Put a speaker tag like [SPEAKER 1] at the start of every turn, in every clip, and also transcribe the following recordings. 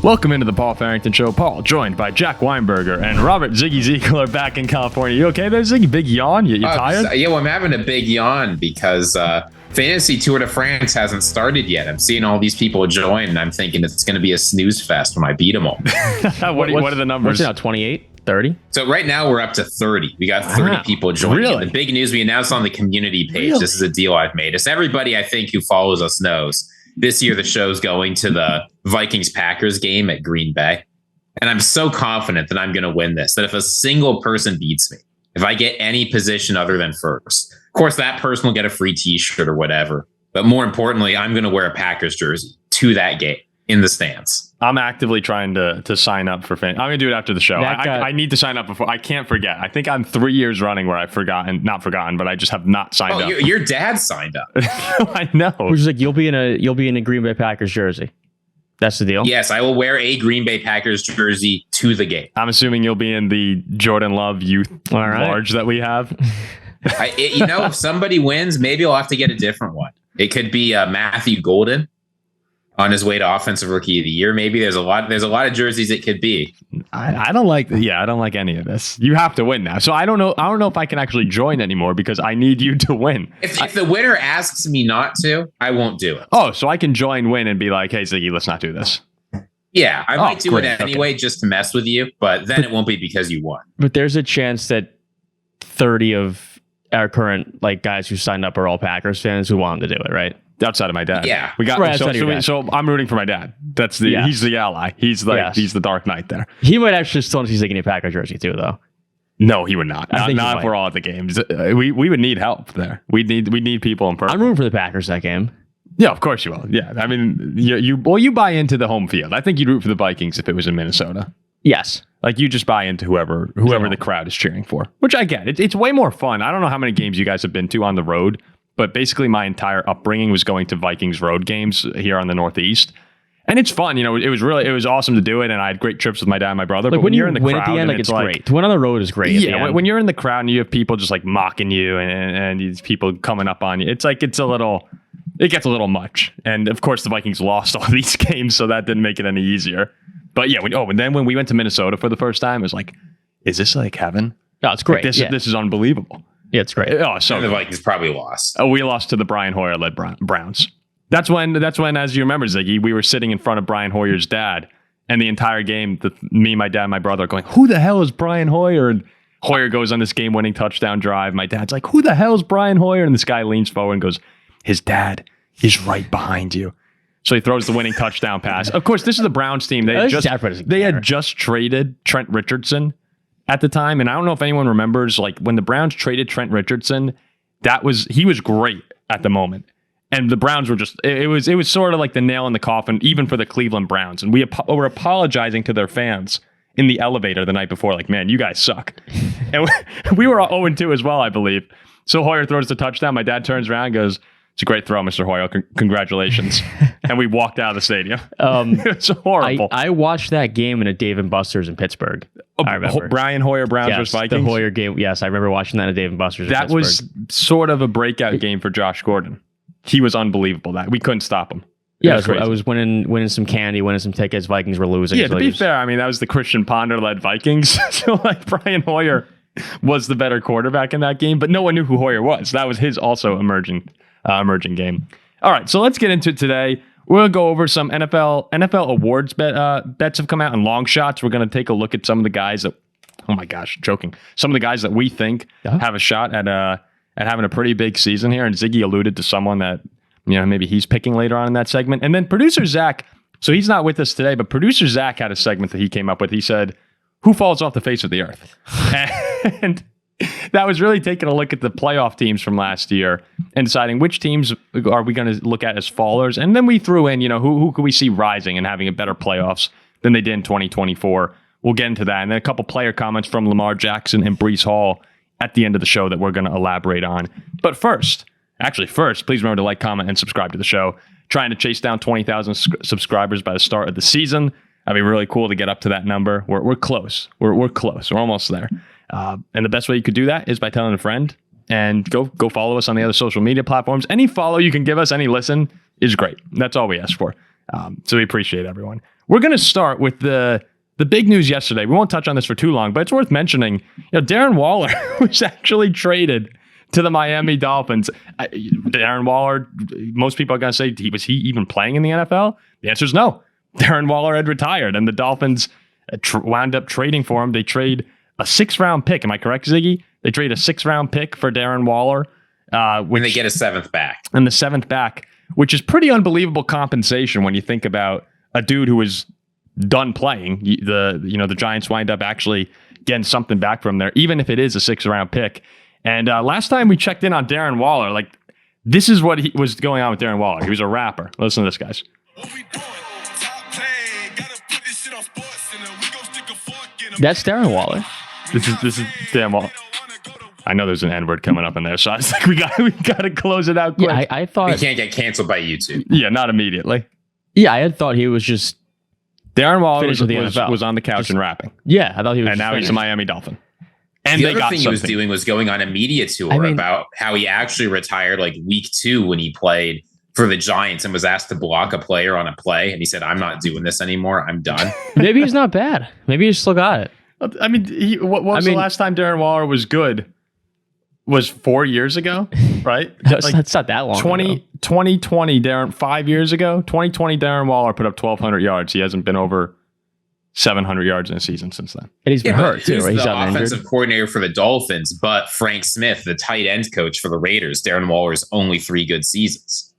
[SPEAKER 1] Welcome into the Paul Farrington Show. Paul, joined by Jack Weinberger and Robert Ziggy Ziegler back in California. You okay there, Ziggy? Big yawn? You tired?
[SPEAKER 2] Yeah, well, I'm having a big yawn because Fantasy Tour de France hasn't started yet. I'm seeing all these people join, and I'm thinking it's going to be a snooze fest when I beat them all.
[SPEAKER 1] what are the numbers?
[SPEAKER 3] What's it now, 28? 30?
[SPEAKER 2] So right now we're up to 30. We got 30 people joining.
[SPEAKER 1] Really?
[SPEAKER 2] The big news we announced on the community page.
[SPEAKER 1] Really?
[SPEAKER 2] This is a deal I've made. As everybody, I think, who follows us knows, this year the show's going to the Vikings-Packers game at Green Bay. And I'm so confident that I'm going to win this, that if a single person beats me, if I get any position other than first, of course, that person will get a free t-shirt or whatever. But more importantly, I'm going to wear a Packers jersey to that game in the stands.
[SPEAKER 1] I'm actively trying to sign up for fan. I'm going to do it after the show. I need to sign up before. I can't forget. I think I'm 3 years running where I've not forgotten, but I just have not signed up.
[SPEAKER 2] Your dad signed up.
[SPEAKER 1] I know.
[SPEAKER 3] Which is like you'll be in a Green Bay Packers jersey. That's the deal.
[SPEAKER 2] Yes, I will wear a Green Bay Packers jersey to the game.
[SPEAKER 1] I'm assuming you'll be in the Jordan Love youth large that we have.
[SPEAKER 2] If somebody wins, maybe I'll have to get a different one. It could be Matthew Golden on his way to Offensive Rookie of the Year. Maybe there's a lot of jerseys it could be.
[SPEAKER 1] I don't like any of this. You have to win now. So I don't know if I can actually join anymore because I need you to win.
[SPEAKER 2] If the winner asks me not to, I won't do it.
[SPEAKER 1] Oh, so I can join, win, and be like, hey, Ziggy, let's not do this.
[SPEAKER 2] Yeah, I might do
[SPEAKER 1] great.
[SPEAKER 2] it anyway just to mess with you, but then it won't be because you won.
[SPEAKER 3] But there's a chance that 30 of our current guys who signed up are all Packers fans who want to do it, right?
[SPEAKER 1] Outside of my dad.
[SPEAKER 2] Yeah.
[SPEAKER 1] We got
[SPEAKER 3] right,
[SPEAKER 1] so I'm rooting for my dad. He's the ally. He's the Dark Knight there.
[SPEAKER 3] He might actually still see Ziggy in a Packers jersey too, though.
[SPEAKER 1] No, he would not. Not if we're all at the games. We would need help there. We need people in person.
[SPEAKER 3] I'm rooting for the Packers that game.
[SPEAKER 1] Yeah, of course you will. Yeah. I mean, you buy into the home field. I think you'd root for the Vikings if it was in Minnesota.
[SPEAKER 3] Yes.
[SPEAKER 1] Like you just buy into whoever the crowd is cheering for, which I get. It's way more fun. I don't know how many games you guys have been to on the road, but basically my entire upbringing was going to Vikings road games here on the Northeast. And it's fun. It was awesome to do it. And I had great trips with my dad and my brother.
[SPEAKER 3] Like
[SPEAKER 1] but
[SPEAKER 3] when you're
[SPEAKER 1] in the
[SPEAKER 3] win
[SPEAKER 1] crowd,
[SPEAKER 3] at the end, it's great. To win on the road is great.
[SPEAKER 1] Yeah. When you're in the crowd and you have people just mocking you and these people coming up on you, it gets a little much. And of course the Vikings lost all these games, so that didn't make it any easier. But yeah, and then when we went to Minnesota for the first time, it was like, is this like heaven?
[SPEAKER 3] No, it's great.
[SPEAKER 1] This is unbelievable.
[SPEAKER 3] Yeah, it's great.
[SPEAKER 1] Oh, so
[SPEAKER 2] the Vikings probably lost.
[SPEAKER 1] We lost to the Brian Hoyer-led Browns. That's when, as you remember, Ziggy, we were sitting in front of Brian Hoyer's dad, and the entire game, me, my dad, and my brother are going, who the hell is Brian Hoyer? And Hoyer goes on this game-winning touchdown drive. My dad's like, who the hell is Brian Hoyer? And this guy leans forward and goes, his dad is right behind you. So he throws the winning touchdown pass. Of course, this is the Browns team. They had just traded Trent Richardson at the time. And I don't know if anyone remembers, when the Browns traded Trent Richardson, he was great at the moment. And the Browns were it was sort of like the nail in the coffin, even for the Cleveland Browns. And we were apologizing to their fans in the elevator the night before, man, you guys suck. And we were 0-2 as well, I believe. So Hoyer throws the touchdown. My dad turns around and goes, it's a great throw, Mr. Hoyle. Congratulations. And we walked out of the stadium. It's horrible.
[SPEAKER 3] I watched that game in a Dave & Buster's in Pittsburgh. I remember.
[SPEAKER 1] Brian Hoyer Browns versus Vikings?
[SPEAKER 3] The Hoyer game. Yes, I remember watching that at Dave & Buster's in Pittsburgh.
[SPEAKER 1] That was sort of a breakout game for Josh Gordon. He was unbelievable. We couldn't stop him.
[SPEAKER 3] Yeah, I was winning some candy, winning some tickets. Vikings were losing.
[SPEAKER 1] Yeah, to be fair, I mean, that was the Christian Ponder-led Vikings. So, Brian Hoyer was the better quarterback in that game, but no one knew who Hoyer was. That was his also emerging game. All right, so let's get into it today. We're going to go over some NFL awards bets have come out and long shots. We're going to take a look at some of the guys that, oh my gosh, joking. Some of the guys that we think have a shot at having a pretty big season here. And Ziggy alluded to someone that, maybe he's picking later on in that segment. And then producer Zach, so he's not with us today, but producer Zach had a segment that he came up with. He said, who falls off the face of the earth? And that was really taking a look at the playoff teams from last year and deciding which teams are we going to look at as fallers. And then we threw in, who could we see rising and having a better playoffs than they did in 2024. We'll get into that. And then a couple player comments from Lamar Jackson and Breece Hall at the end of the show that we're going to elaborate on. But first, please remember to like, comment, and subscribe to the show. Trying to chase down 20,000 subscribers by the start of the season. That'd be really cool to get up to that number. We're close. We're close. We're almost there. And the best way you could do that is by telling a friend and go follow us on the other social media platforms. Any follow you can give us, any listen is great. That's all we ask for. So we appreciate everyone. We're going to start with the big news yesterday. We won't touch on this for too long, but it's worth mentioning. Darren Waller was actually traded to the Miami Dolphins. Darren Waller, most people are going to say, was he even playing in the NFL? The answer is no. Darren Waller had retired, and the Dolphins wound up trading for him. They trade a 6th-round pick. Am I correct, Ziggy? They trade a 6th-round pick for Darren Waller.
[SPEAKER 2] When they get a 7th back.
[SPEAKER 1] And the 7th back, which is pretty unbelievable compensation when you think about a dude who was done playing. The Giants wind up actually getting something back from there, even if it is a 6th-round pick. And last time we checked in on Darren Waller, this is what was going on with Darren Waller. He was a rapper. Listen to this, guys.
[SPEAKER 3] That's Darren Waller.
[SPEAKER 1] This is Darren Waller. I know there's an N-word coming up in there, so I was like, we got to close it out quick.
[SPEAKER 3] Yeah, I thought
[SPEAKER 2] he can't get canceled by YouTube.
[SPEAKER 1] Yeah, not immediately.
[SPEAKER 3] Yeah, I had thought he was just
[SPEAKER 1] Darren Waller was on the couch and rapping.
[SPEAKER 3] Yeah, I thought he was.
[SPEAKER 1] And now he's a Miami Dolphin. And
[SPEAKER 2] the other thing he was doing was going on a media tour about how he actually retired week 2 when he played for the Giants and was asked to block a player on a play. And he said, I'm not doing this anymore. I'm done.
[SPEAKER 3] Maybe he's not bad. Maybe he still got it.
[SPEAKER 1] I mean, what was the last time Darren Waller was good? Was 4 years ago, right?
[SPEAKER 3] That's not that long ago.
[SPEAKER 1] 2020, Darren, 5 years ago, 2020, Darren Waller put up 1,200 yards. He hasn't been over 700 yards in a season since then.
[SPEAKER 3] And he's been hurt too, right?
[SPEAKER 2] He's the offensive coordinator for the Dolphins, but Frank Smith, the tight end coach for the Raiders. Darren Waller's only 3 good seasons.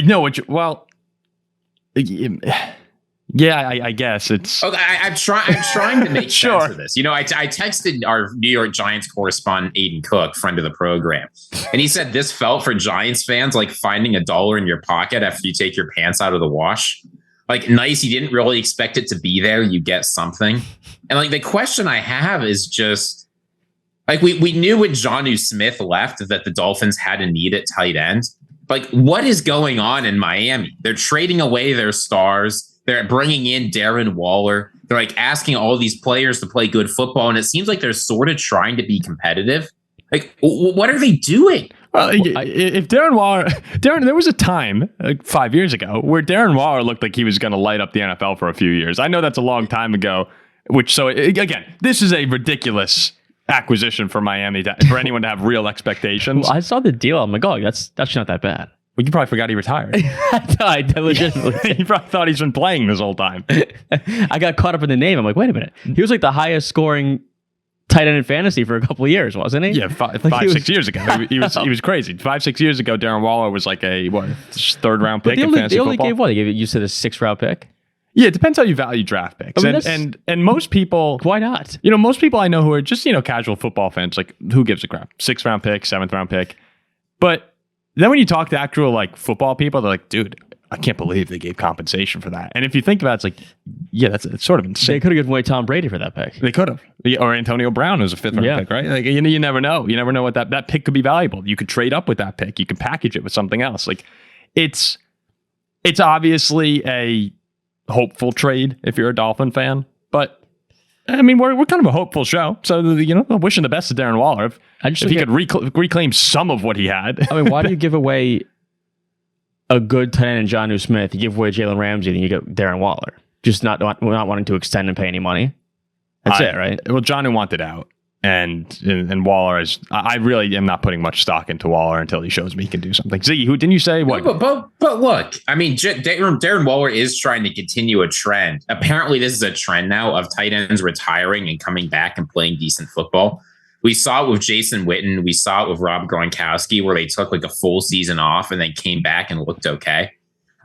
[SPEAKER 1] No, I guess it's
[SPEAKER 2] okay. I'm trying to make sense of this. I texted our New York Giants correspondent Aiden Cook, friend of the program, and he said this felt for Giants fans like finding $1 in your pocket after you take your pants out of the wash. Nice, you didn't really expect it to be there. You get something, and the question I have is just we knew when Jonnu Smith left that the Dolphins had a need at tight end. What is going on in Miami? They're trading away their stars. They're bringing in Darren Waller. They're asking all these players to play good football. And it seems like they're sort of trying to be competitive. What are they doing?
[SPEAKER 1] Well, if Darren Waller, there was a time 5 years ago where Darren Waller looked like he was going to light up the NFL for a few years. I know that's a long time ago, again, this is a ridiculous acquisition for Miami for anyone to have real expectations.
[SPEAKER 3] Well, I saw the deal. I'm like, oh, that's not that bad.
[SPEAKER 1] Well, you probably forgot he retired.
[SPEAKER 3] I legitimately.
[SPEAKER 1] You probably thought he's been playing this whole time.
[SPEAKER 3] I got caught up in the name. I'm like, wait a minute. He was the highest scoring tight end in fantasy for a couple of years, wasn't he?
[SPEAKER 1] Yeah, 6 years ago. He was crazy. 5-6 years ago, Darren Waller was a 3rd-round pick in fantasy football.
[SPEAKER 3] Gave what? They gave you said a 6th-round pick?
[SPEAKER 1] Yeah, it depends how you value draft picks. And most people...
[SPEAKER 3] Why not?
[SPEAKER 1] Most people I know who are just, casual football fans, who gives a crap? 6th-round pick, 7th-round pick. But then when you talk to actual, football people, they're like, dude, I can't believe they gave compensation for that. And if you think about it, it's it's sort of insane.
[SPEAKER 3] They could have given away Tom Brady for that pick.
[SPEAKER 1] They could have. Or Antonio Brown, who's a 5th-round pick, right? You never know. You never know what that pick could be valuable. You could trade up with that pick. You could package it with something else. It's obviously a hopeful trade if you're a Dolphin fan, but I mean, we're kind of a hopeful show. So, I'm wishing the best to Darren Waller. If he could reclaim some of what he had.
[SPEAKER 3] I mean, why do you give away a good tight end in Jonnu Smith? You give away Jalen Ramsey, then you get Darren Waller. Just not wanting to extend and pay any money. That's it, right?
[SPEAKER 1] Well, Jonnu wanted out. And Waller I really am not putting much stock into Waller until he shows me he can do something. Ziggy, who didn't you say what?
[SPEAKER 2] No, but look, I mean, Darren Waller is trying to continue a trend. Apparently, this is a trend now of tight ends retiring and coming back and playing decent football. We saw it with Jason Witten. We saw it with Rob Gronkowski, where they took a full season off and then came back and looked okay.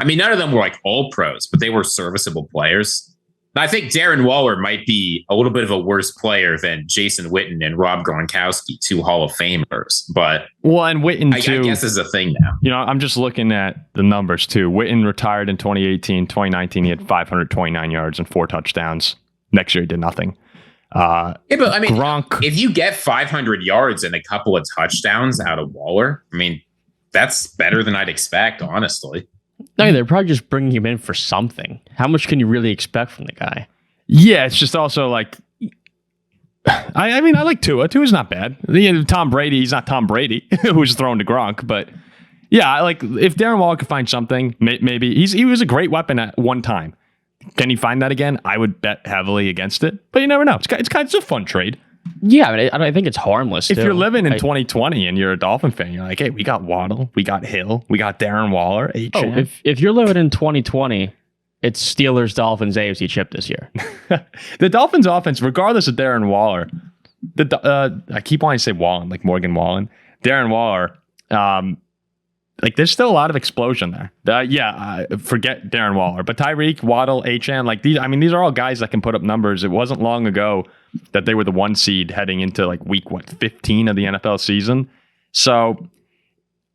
[SPEAKER 2] I mean, none of them were all pros, but they were serviceable players. I think Darren Waller might be a little bit of a worse player than Jason Witten and Rob Gronkowski, 2 Hall of Famers. But
[SPEAKER 1] and Witten too,
[SPEAKER 2] I guess is a thing now.
[SPEAKER 1] I'm just looking at the numbers too. Witten retired in 2018, 2019. He had 529 yards and 4 touchdowns. Next year he did nothing.
[SPEAKER 2] But I mean, if you get 500 yards and a couple of touchdowns out of Waller, I mean, that's better than I'd expect, honestly.
[SPEAKER 3] No, they're probably just bringing him in for something. How much can you really expect from the guy?
[SPEAKER 1] Yeah, it's just also I mean, I like Tua. Tua's not bad. Tom Brady, he's not Tom Brady, who's thrown to Gronk, but Yeah, like if Darren Waller could find something, maybe he was a great weapon at one time. Can he find that again? I would bet heavily against it, but you never know. It's kind of a fun trade.
[SPEAKER 3] Yeah, I think it's harmless.
[SPEAKER 1] If you're living in 2020 and you're a Dolphin fan, you're like, hey, we got Waddle, we got Hill, we got Darren Waller.
[SPEAKER 3] If you're living in 2020, it's Steelers Dolphins AFC chip this year.
[SPEAKER 1] The Dolphins offense, regardless of Darren Waller, I keep wanting to say Wallen, like Morgan Wallen, Darren Waller. Like there's still a lot of explosion there. Forget Darren Waller, but Tyreek, Waddle, Achane, like these. I mean, these are all guys that can put up numbers. It wasn't long ago that they were the 1 seed heading into like week 15 of the NFL season. So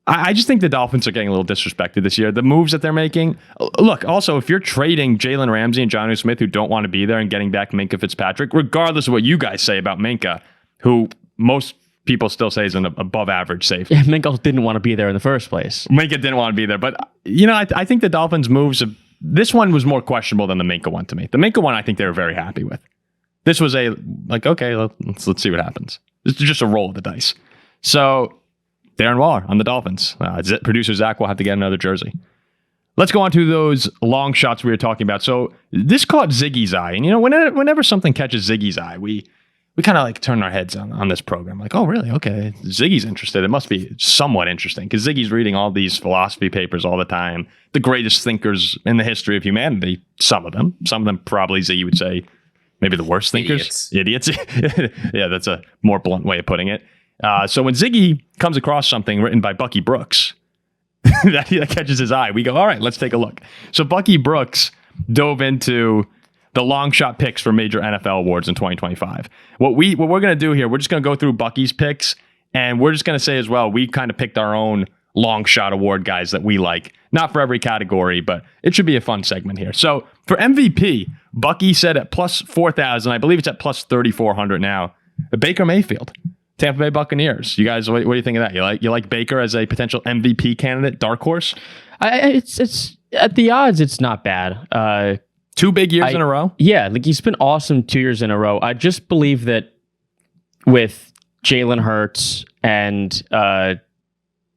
[SPEAKER 1] I just think the Dolphins are getting a little disrespected this year. The moves that they're making. Look, also if you're trading Jalen Ramsey and Jonnu Smith who don't want to be there and getting back Minkah Fitzpatrick, regardless of what you guys say about Minkah, who most people still say is an above average safety.
[SPEAKER 3] Yeah, Minkah didn't want to be there in the first place.
[SPEAKER 1] Minkah didn't want to be there. But, I think the Dolphins' moves, this one was more questionable than the Minkah one to me. The Minkah one, I think they were very happy with. This was okay, let's see what happens. This is just a roll of the dice. So, Darren Waller on the Dolphins. Producer Zach will have to get another jersey. Let's go on to those long shots we were talking about. So, this caught Ziggy's eye. And, whenever something catches Ziggy's eye, we kind of like turn our heads on this program. Like, oh, really? Okay. Ziggy's interested. It must be somewhat interesting because Ziggy's reading all these philosophy papers all the time. The greatest thinkers in the history of humanity. Some of them probably Ziggy would say maybe the worst thinkers. Idiots. Yeah, that's a more blunt way of putting it. So when Ziggy comes across something written by Bucky Brooks that catches his eye, we go, all right, let's take a look. So Bucky Brooks dove into the long shot picks for major NFL awards in 2025. What we're going to do here, we're just going to go through Bucky's picks, and we're just going to say as well, we kind of picked our own long shot award guys that we like. Not for every category, but it should be a fun segment here. So for MVP, Bucky said at plus 4,000, I believe it's at plus 3,400 now, Baker Mayfield, Tampa Bay Buccaneers. You guys, what do you think of that? You like Baker as a potential MVP candidate, dark horse?
[SPEAKER 3] It's at the odds, it's not bad.
[SPEAKER 1] 2 big years in a row?
[SPEAKER 3] Yeah, like he's been awesome 2 years in a row. I just believe that with Jalen Hurts and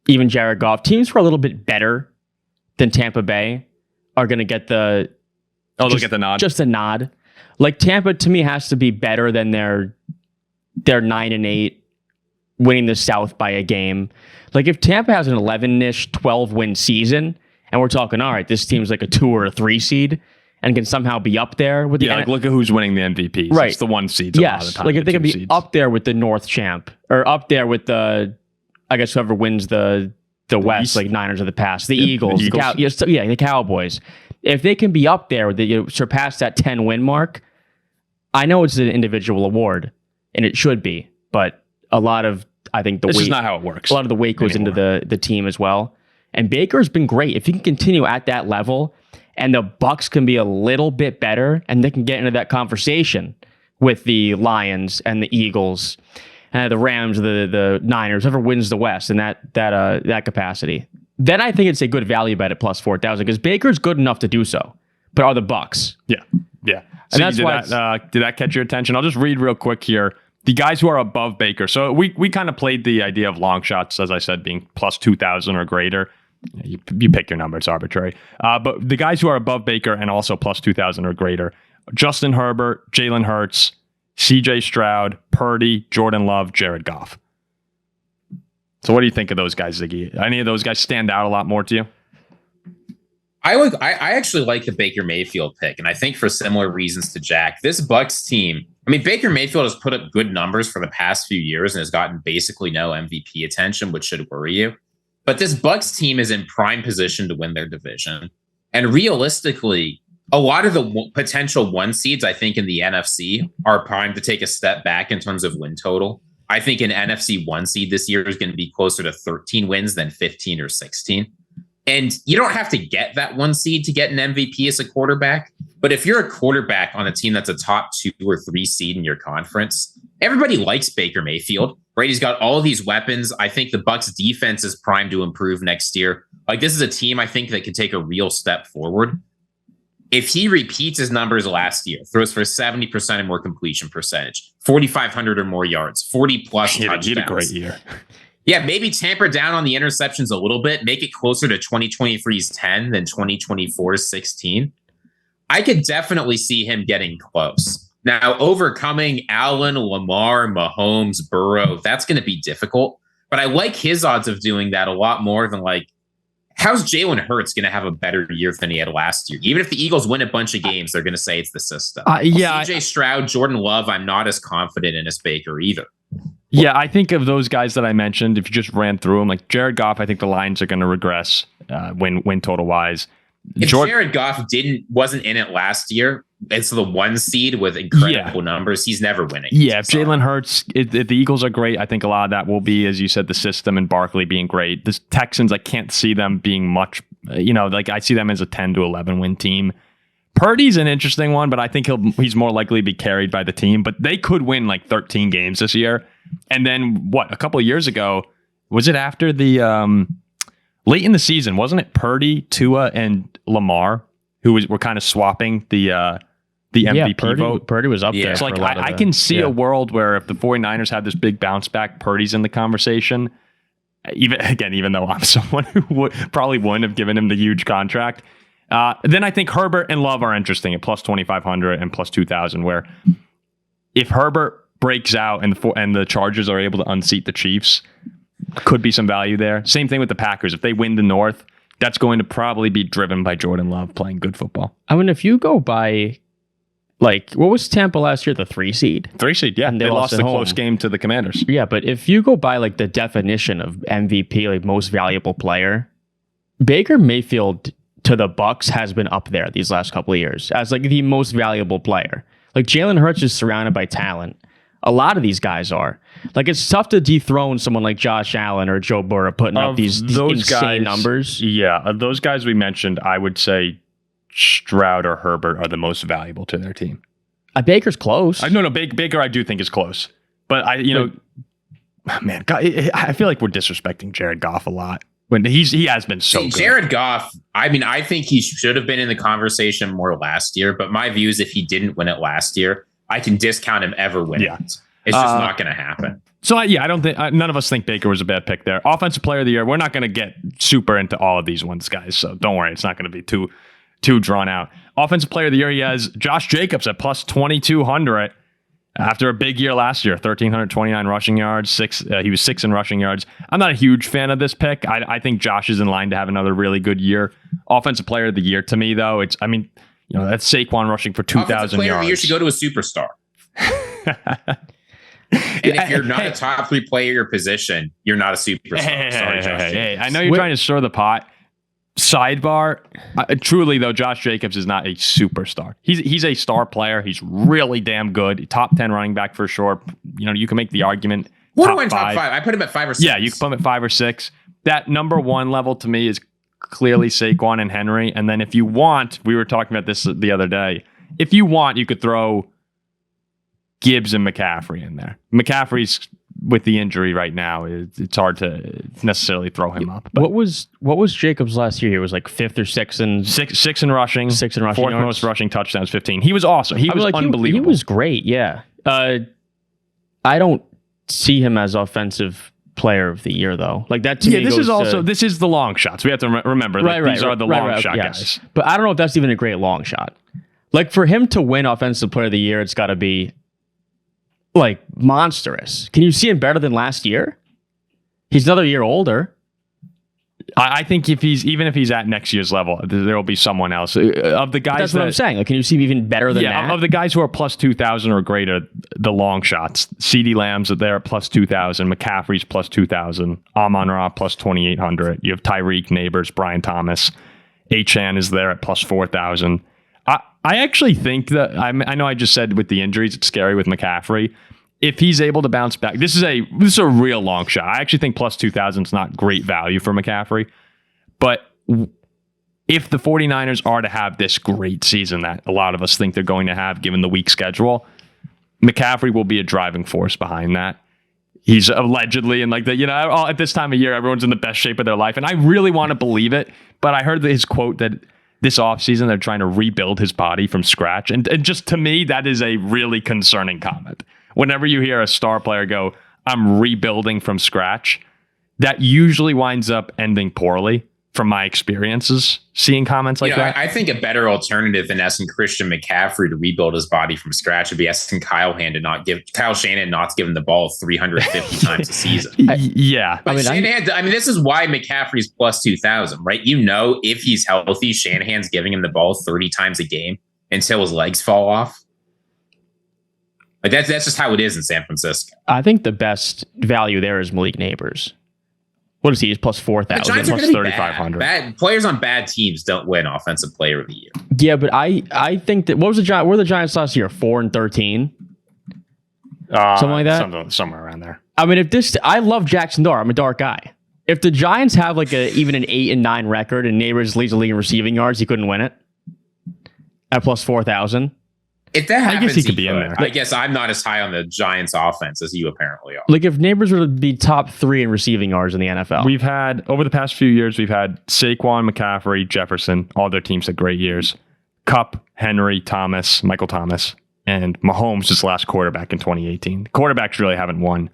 [SPEAKER 3] even Jared Goff, teams who are a little bit better than Tampa Bay are going to get they'll get the nod. Just a nod. Like Tampa to me has to be better than their 9-8 winning the South by a game. Like if Tampa has an 11-ish 12-win season and we're talking, all right, this team's like a 2 or a 3 seed and can somehow be up there with
[SPEAKER 1] like look at who's winning the MVPs.
[SPEAKER 3] Right.
[SPEAKER 1] It's the 1 seeds.
[SPEAKER 3] Yes.
[SPEAKER 1] A lot of the time,
[SPEAKER 3] like if they can be
[SPEAKER 1] seeds.
[SPEAKER 3] up there with the North champ or up there with the, I guess whoever wins the West,
[SPEAKER 1] East.
[SPEAKER 3] like Niners of the past, the Eagles.
[SPEAKER 1] The
[SPEAKER 3] The Cowboys. If they can be up there with surpass that 10-win mark, I know it's an individual award and it should be, but a lot of, I think
[SPEAKER 1] this is not how it works.
[SPEAKER 3] A lot of the weight goes into the team as well. And Baker's been great. If he can continue at that level and the Bucs can be a little bit better and they can get into that conversation with the Lions and the Eagles, the Rams, the Niners, whoever wins the West in that capacity, then I think it's a good value bet at plus 4,000 because Baker's good enough to do so. But are the Bucs?
[SPEAKER 1] Yeah.
[SPEAKER 3] And that's
[SPEAKER 1] why did that catch your attention? I'll just read real quick here. The guys who are above Baker. So we kind of played the idea of long shots, as I said, being plus 2,000 or greater. You pick your number, it's arbitrary. But the guys who are above Baker and also plus 2,000 or greater: Justin Herbert, Jalen Hurts, CJ Stroud, Purdy, Jordan Love, Jared Goff. So what do you think of those guys, Ziggy? Any of those guys stand out a lot more to you?
[SPEAKER 2] I actually like the Baker Mayfield pick, and I think for similar reasons to Jack. This Bucs team, I mean, Baker Mayfield has put up good numbers for the past few years and has gotten basically no MVP attention, which should worry you. But this Bucs team is in prime position to win their division. And realistically, a lot of the potential 1 seeds, I think, in the NFC are primed to take a step back in terms of win total. I think an NFC 1 seed this year is going to be closer to 13 wins than 15 or 16. And you don't have to get that 1 seed to get an MVP as a quarterback. But if you're a quarterback on a team that's a top 2 or 3 seed in your conference, everybody likes Baker Mayfield, right? He's got all of these weapons. I think the Bucs defense is primed to improve next year. Like, this is a team I think that could take a real step forward. If he repeats his numbers last year, throws for 70% and more completion percentage, 4,500 or more yards, 40 plus touchdowns.
[SPEAKER 1] He had a great year.
[SPEAKER 2] Yeah, maybe tamper down on the interceptions a little bit, make it closer to 2023's 10 than 2024's 16. I could definitely see him getting close. Now, overcoming Allen, Lamar, Mahomes, Burrow, that's going to be difficult. But I like his odds of doing that a lot more than like, how's Jalen Hurts going to have a better year than he had last year? Even if the Eagles win a bunch of games, they're going to say it's the system. CJ Stroud, Jordan Love, I'm not as confident in as Baker either.
[SPEAKER 1] Yeah, I think of those guys that I mentioned, if you just ran through them, like Jared Goff, I think the Lions are going to regress win total wise.
[SPEAKER 2] If Jared Goff wasn't in it last year, it's the 1 seed with incredible numbers. He's never winning.
[SPEAKER 1] Yeah, if Jalen Hurts, if the Eagles are great, I think a lot of that will be, as you said, the system and Barkley being great. The Texans, I can't see them being much, like I see them as a 10 to 11 win team. Purdy's an interesting one, but I think he's more likely to be carried by the team. But they could win like 13 games this year. And then a couple of years ago, was it after the late in the season? Wasn't it Purdy, Tua, and Lamar who were kind of swapping the MVP vote?
[SPEAKER 3] Purdy was up there.
[SPEAKER 1] So like I can see a world where if the 49ers had this big bounce back, Purdy's in the conversation. Even though I'm someone who probably wouldn't have given him the huge contract. Then I think Herbert and Love are interesting at plus 2,500 and plus 2,000, where if Herbert breaks out and the Chargers are able to unseat the Chiefs, could be some value there. Same thing with the Packers. If they win the North, that's going to probably be driven by Jordan Love playing good football.
[SPEAKER 3] I mean, if you go by, like, what was Tampa last year? The 3 seed?
[SPEAKER 1] 3 seed, yeah. And they lost the close game to the Commanders.
[SPEAKER 3] Yeah, but if you go by, like, the definition of MVP, like, most valuable player, Baker Mayfield to the Bucks has been up there these last couple of years as, like, the most valuable player. Like, Jalen Hurts is surrounded by talent. A lot of these guys are. Like, it's tough to dethrone someone like Josh Allen or Joe Burrow putting up these insane numbers.
[SPEAKER 1] Yeah, of those guys we mentioned, I would say Stroud or Herbert are the most valuable to their team.
[SPEAKER 3] Baker's close.
[SPEAKER 1] No, Baker I do think is close. But I feel like we're disrespecting Jared Goff a lot. When he has been so good.
[SPEAKER 2] Jared Goff, I mean, I think he should have been in the conversation more last year, but my view is if he didn't win it last year, I can discount him ever winning. Yeah. It's just not going to happen.
[SPEAKER 1] So, I don't think none of us think Baker was a bad pick there. Offensive player of the year, we're not going to get super into all of these ones, guys. So don't worry. It's not going to be too drawn out. Offensive player of the year, he has Josh Jacobs at plus 2,200 after a big year last year, 1,329 rushing yards, he was 6 in rushing yards. I'm not a huge fan of this pick. I think Josh is in line to have another really good year. Offensive player of the year to me, though, that's Saquon rushing for 2,000 yards.
[SPEAKER 2] Player of the year should go to a superstar. And if you're not a top 3 player at your position, you're not a superstar. Sorry, Josh Jacobs.
[SPEAKER 1] I know you're trying to stir the pot. Sidebar, truly though, Josh Jacobs is not a superstar. He's a star player. He's really damn good. Top 10 running back for sure. You can make the argument.
[SPEAKER 2] Top 5. I put him at 5 or 6.
[SPEAKER 1] Yeah, you can put him at 5 or 6. That number 1 level to me is clearly Saquon and Henry. And then if you want, we were talking about this the other day. If you want, you could throw Gibbs and McCaffrey in there. McCaffrey's with the injury right now, it's hard to necessarily throw him up.
[SPEAKER 3] But what was Jacobs last year? He was like 5th or 6th in
[SPEAKER 1] six in rushing,
[SPEAKER 3] 6 in rushing,
[SPEAKER 1] 4th
[SPEAKER 3] yards.
[SPEAKER 1] most rushing touchdowns, 15. He was awesome. He was unbelievable.
[SPEAKER 3] He was great. Yeah. I don't see him as offensive player of the year though. Like that to me.
[SPEAKER 1] This is the long shots. We have to remember that these are the long shot guys.
[SPEAKER 3] But I don't know if that's even a great long shot. Like for him to win offensive player of the year, it's got to be like monstrous. Can you see him better than last year? He's another year older.
[SPEAKER 1] I think if he's at next year's level, there will be someone else of the guys.
[SPEAKER 3] That's what I'm saying. Like, can you see him even better than that?
[SPEAKER 1] Of the guys who are plus 2,000 or greater, the long shots. CeeDee Lamb's are there at plus 2,000. McCaffrey's plus 2,000. Amon-Ra plus 2,800. You have Tyreek, Neighbors, Brian Thomas. Achane is there at plus 4,000. I actually think that I know I just said with the injuries it's scary with McCaffrey. If he's able to bounce back, this is a real long shot. I actually think plus 2,000 is not great value for McCaffrey. But if the 49ers are to have this great season that a lot of us think they're going to have given the weak schedule, McCaffrey will be a driving force behind that. He's allegedly, and at this time of year, everyone's in the best shape of their life. And I really want to believe it. But I heard his quote that this offseason, they're trying to rebuild his body from scratch. And just to me, that is a really concerning comment. Whenever you hear a star player go, I'm rebuilding from scratch, that usually winds up ending poorly from my experiences seeing comments like that.
[SPEAKER 2] I think a better alternative than asking Christian McCaffrey to rebuild his body from scratch would be asking Kyle Shanahan not to give him the ball 350 times a season.
[SPEAKER 1] Yeah.
[SPEAKER 2] But Shanahan, this is why McCaffrey's plus 2,000, right? If he's healthy, Shanahan's giving him the ball 30 times a game until his legs fall off. Like that's just how it is in San Francisco.
[SPEAKER 3] I think the best value there is Malik Neighbors. What is he? He's plus 4,000.
[SPEAKER 2] Plus
[SPEAKER 1] 3,500.
[SPEAKER 2] Bad players on bad teams don't win Offensive Player of the Year.
[SPEAKER 3] Yeah, but I think that what were the Giants last year? 4-13, something like that.
[SPEAKER 1] Somewhere around there.
[SPEAKER 3] I mean, I love Jackson Dart. I'm a Dart guy. If the Giants have like even an 8-9 record and Neighbors leads the league in receiving yards, he couldn't win it at plus 4,000.
[SPEAKER 2] If that happens,
[SPEAKER 1] I guess he could be in there.
[SPEAKER 2] I guess I'm not as high on the Giants offense as you apparently are.
[SPEAKER 3] Like if Neighbors were to be top 3 in receiving yards in the NFL.
[SPEAKER 1] We've had, over the past few years, we've had Saquon, McCaffrey, Jefferson. All their teams had great years. Kupp, Henry, Thomas, Michael Thomas, and Mahomes, his last quarterback in 2018. Quarterbacks really haven't won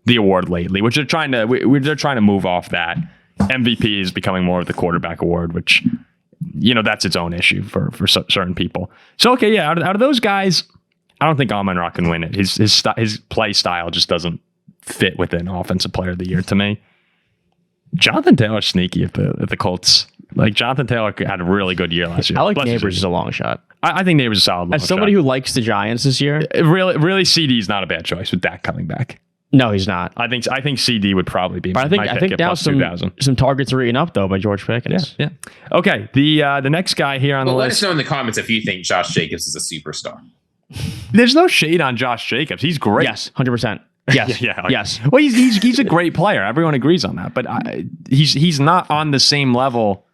[SPEAKER 1] the award lately, which they're trying to move off that. MVP is becoming more of the quarterback award, which... that's its own issue for certain people. So, okay, yeah, out of those guys, I don't think Amon-Ra can win it. His play style just doesn't fit within Offensive Player of the Year to me. Jonathan Taylor's sneaky at the Colts. Like, Jonathan Taylor had a really good year last year.
[SPEAKER 3] I like Neighbors as a long shot.
[SPEAKER 1] I think Neighbors is a solid long shot.
[SPEAKER 3] As somebody who likes the Giants this year.
[SPEAKER 1] Really, CD is not a bad choice with Dak coming back.
[SPEAKER 3] No, he's not.
[SPEAKER 1] I think CD would probably be.
[SPEAKER 3] But I think now some targets are eaten up though by George Pickens.
[SPEAKER 1] Yeah. Okay. The next guy here on the list.
[SPEAKER 2] Let us know in the comments if you think Josh Jacobs is a superstar.
[SPEAKER 1] There's no shade on Josh Jacobs. He's great.
[SPEAKER 3] Yes, 100%. Yes. Yes.
[SPEAKER 1] Well, he's a great player. Everyone agrees on that. But he's not on the same level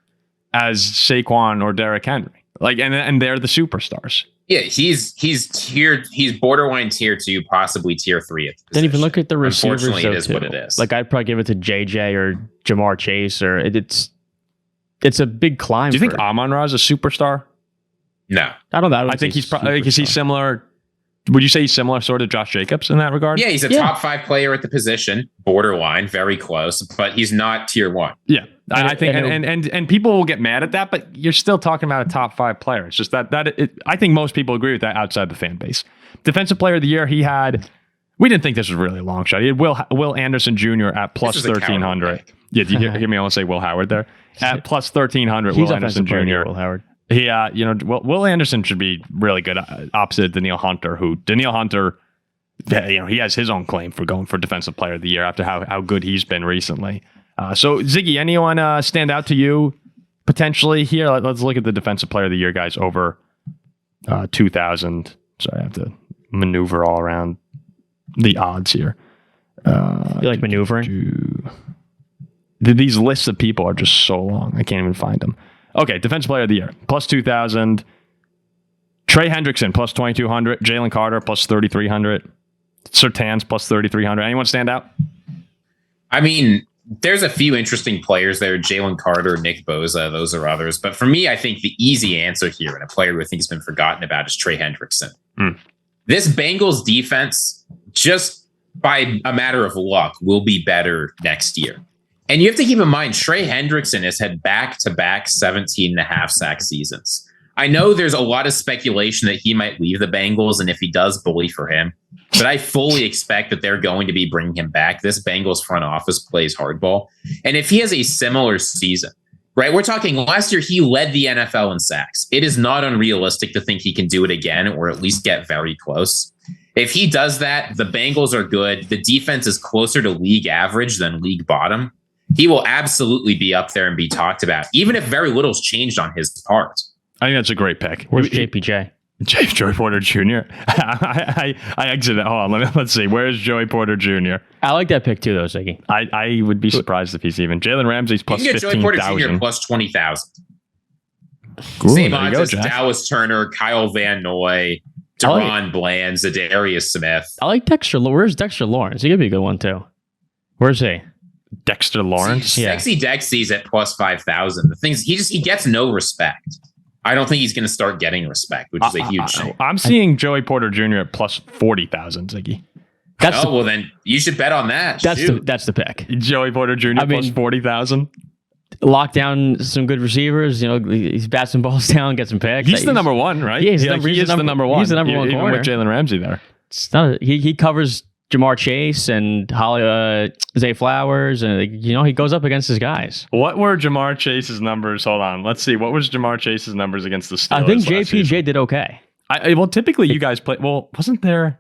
[SPEAKER 1] as Saquon or Derrick Henry. Like, and they're the superstars.
[SPEAKER 2] Yeah, he's borderline tier 2, possibly tier 3 at the position.
[SPEAKER 3] Then even look at the receivers.
[SPEAKER 2] Unfortunately, it is what it is.
[SPEAKER 3] Like I'd probably give it to JJ or Jamar Chase, or it's a big climb.
[SPEAKER 1] Do you think Amon-Ra is a superstar?
[SPEAKER 2] No,
[SPEAKER 3] I don't know.
[SPEAKER 1] I think he's probably because he's similar. Would you say he's similar sort of Josh Jacobs in that regard?
[SPEAKER 2] Yeah, he's a top 5 player at the position, borderline, very close, but he's not tier 1.
[SPEAKER 1] Yeah. I think and people will get mad at that, but you're still talking about a top 5 player. It's just I think most people agree with that outside the fan base. Defensive Player of the Year, we didn't think this was really a long shot. He had Will Anderson Jr. at plus 1,300. Yeah, do you hear me almost say Will Howard there? At plus 1,300, Will Anderson Jr.
[SPEAKER 3] Will Howard.
[SPEAKER 1] He, Will Anderson should be really good opposite Danielle Hunter, he has his own claim for going for Defensive Player of the Year after how good he's been recently. So, Ziggy, anyone stand out to you potentially here? Let's look at the Defensive Player of the Year guys over 2,000. Sorry, I have to maneuver all around the odds here.
[SPEAKER 3] You like maneuvering?
[SPEAKER 1] These lists of people are just so long. I can't even find them. Okay, Defensive Player of the Year, plus 2,000. Trey Hendrickson, plus 2,200. Jalen Carter, plus 3,300. Surtain's plus 3,300. Anyone stand out?
[SPEAKER 2] I mean, there's a few interesting players there. Jalen Carter, Nick Bosa, those are others. But for me, I think the easy answer here, and a player who I think has been forgotten about, is Trey Hendrickson. This Bengals defense, just by a matter of luck, will be better next year. And you have to keep in mind, Trey Hendrickson has had back-to-back 17.5 sack seasons. I know there's a lot of speculation that he might leave the Bengals, and if he does, bully for him. But I fully expect that they're going to be bringing him back. This Bengals front office plays hardball. And if he has a similar season, right, we're talking last year, he led the NFL in sacks. It is not unrealistic to think he can do it again, or at least get very close. If he does that, the Bengals are good. The defense is closer to league average than league bottom. He will absolutely be up there and be talked about, even if very little's changed on his part.
[SPEAKER 1] I think that's a great pick.
[SPEAKER 3] Where's JPJ?
[SPEAKER 1] Joey Porter Jr. I exited. Hold on. Let's see. Where's Joey Porter Jr.?
[SPEAKER 3] I like that pick too, though, Ziggy.
[SPEAKER 1] I would be surprised if he's even. Jalen Ramsey's plus 15,000.
[SPEAKER 2] Joey Porter Jr. plus 20,000. Same odds as Dallas Turner, Kyle Van Noy, Deron Bland, Zadarius Smith.
[SPEAKER 3] I like Dexter. Where's Dexter Lawrence? He could be a good one too. Where's he?
[SPEAKER 1] Dexter Lawrence?
[SPEAKER 2] Sexy Dexy's at plus 5,000. The thing is, he gets no respect. I don't think he's going to start getting respect, which is a huge shame.
[SPEAKER 1] I'm seeing Joey Porter Jr. at plus 40,000, Ziggy.
[SPEAKER 2] Well, then you should bet on that.
[SPEAKER 3] That's the pick.
[SPEAKER 1] Joey Porter Jr. plus 40,000.
[SPEAKER 3] Lock down some good receivers. He's bat some balls down, get some picks.
[SPEAKER 1] He's the number one, right?
[SPEAKER 3] Yeah,
[SPEAKER 1] he is the number one.
[SPEAKER 3] He's the number one
[SPEAKER 1] even
[SPEAKER 3] corner
[SPEAKER 1] with Jalen Ramsey there.
[SPEAKER 3] He covers Jamar Chase and Zay Flowers, and he goes up against his guys.
[SPEAKER 1] What were Jamar Chase's numbers? Hold on, let's see. What was Jamar Chase's numbers against the Steelers?
[SPEAKER 3] I think JPJ did okay.
[SPEAKER 1] Typically you guys play. Well, wasn't there?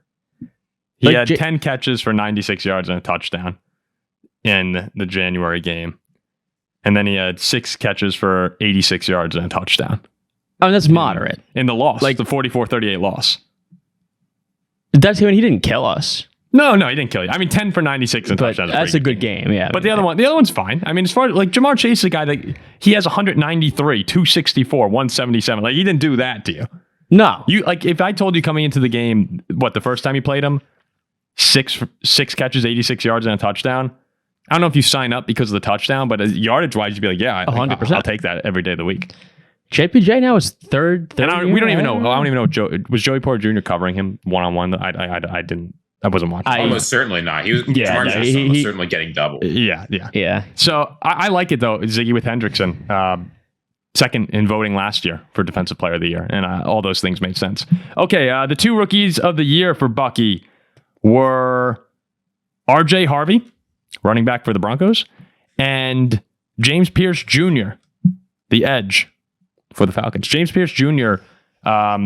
[SPEAKER 1] He had 10 catches for 96 yards and a touchdown in the January game, and then he had 6 catches for 86 yards and a touchdown.
[SPEAKER 3] I mean, that's moderate
[SPEAKER 1] in the loss, like the 44-38 loss.
[SPEAKER 3] He didn't kill us.
[SPEAKER 1] No, he didn't kill you. I mean, 10 for 96 and touchdowns.
[SPEAKER 3] That's a good game, yeah.
[SPEAKER 1] But the other one's fine. I mean, as far as Jamar Chase is a guy that he has 193, 264, 177. He didn't do that to you.
[SPEAKER 3] No.
[SPEAKER 1] If I told you coming into the game, the first time you played him, 6 catches, 86 yards and a touchdown. I don't know if you sign up because of the touchdown, but yardage wise, you'd be like, yeah, 100%. I'll take that every day of the week.
[SPEAKER 3] JPJ now is third.
[SPEAKER 1] And we don't even know. I don't even know. Was Joey Porter Jr. covering him one-on-one? I didn't. I wasn't watching.
[SPEAKER 2] Almost certainly not. He was. Jamar Jackson was certainly getting doubled.
[SPEAKER 1] Yeah. So I like it though. Ziggy with Hendrickson, second in voting last year for Defensive Player of the Year, and all those things made sense. Okay, the 2 rookies of the year for Bucky were R.J. Harvey, running back for the Broncos, and James Pierce Jr., the edge for the Falcons. James Pierce Jr. Out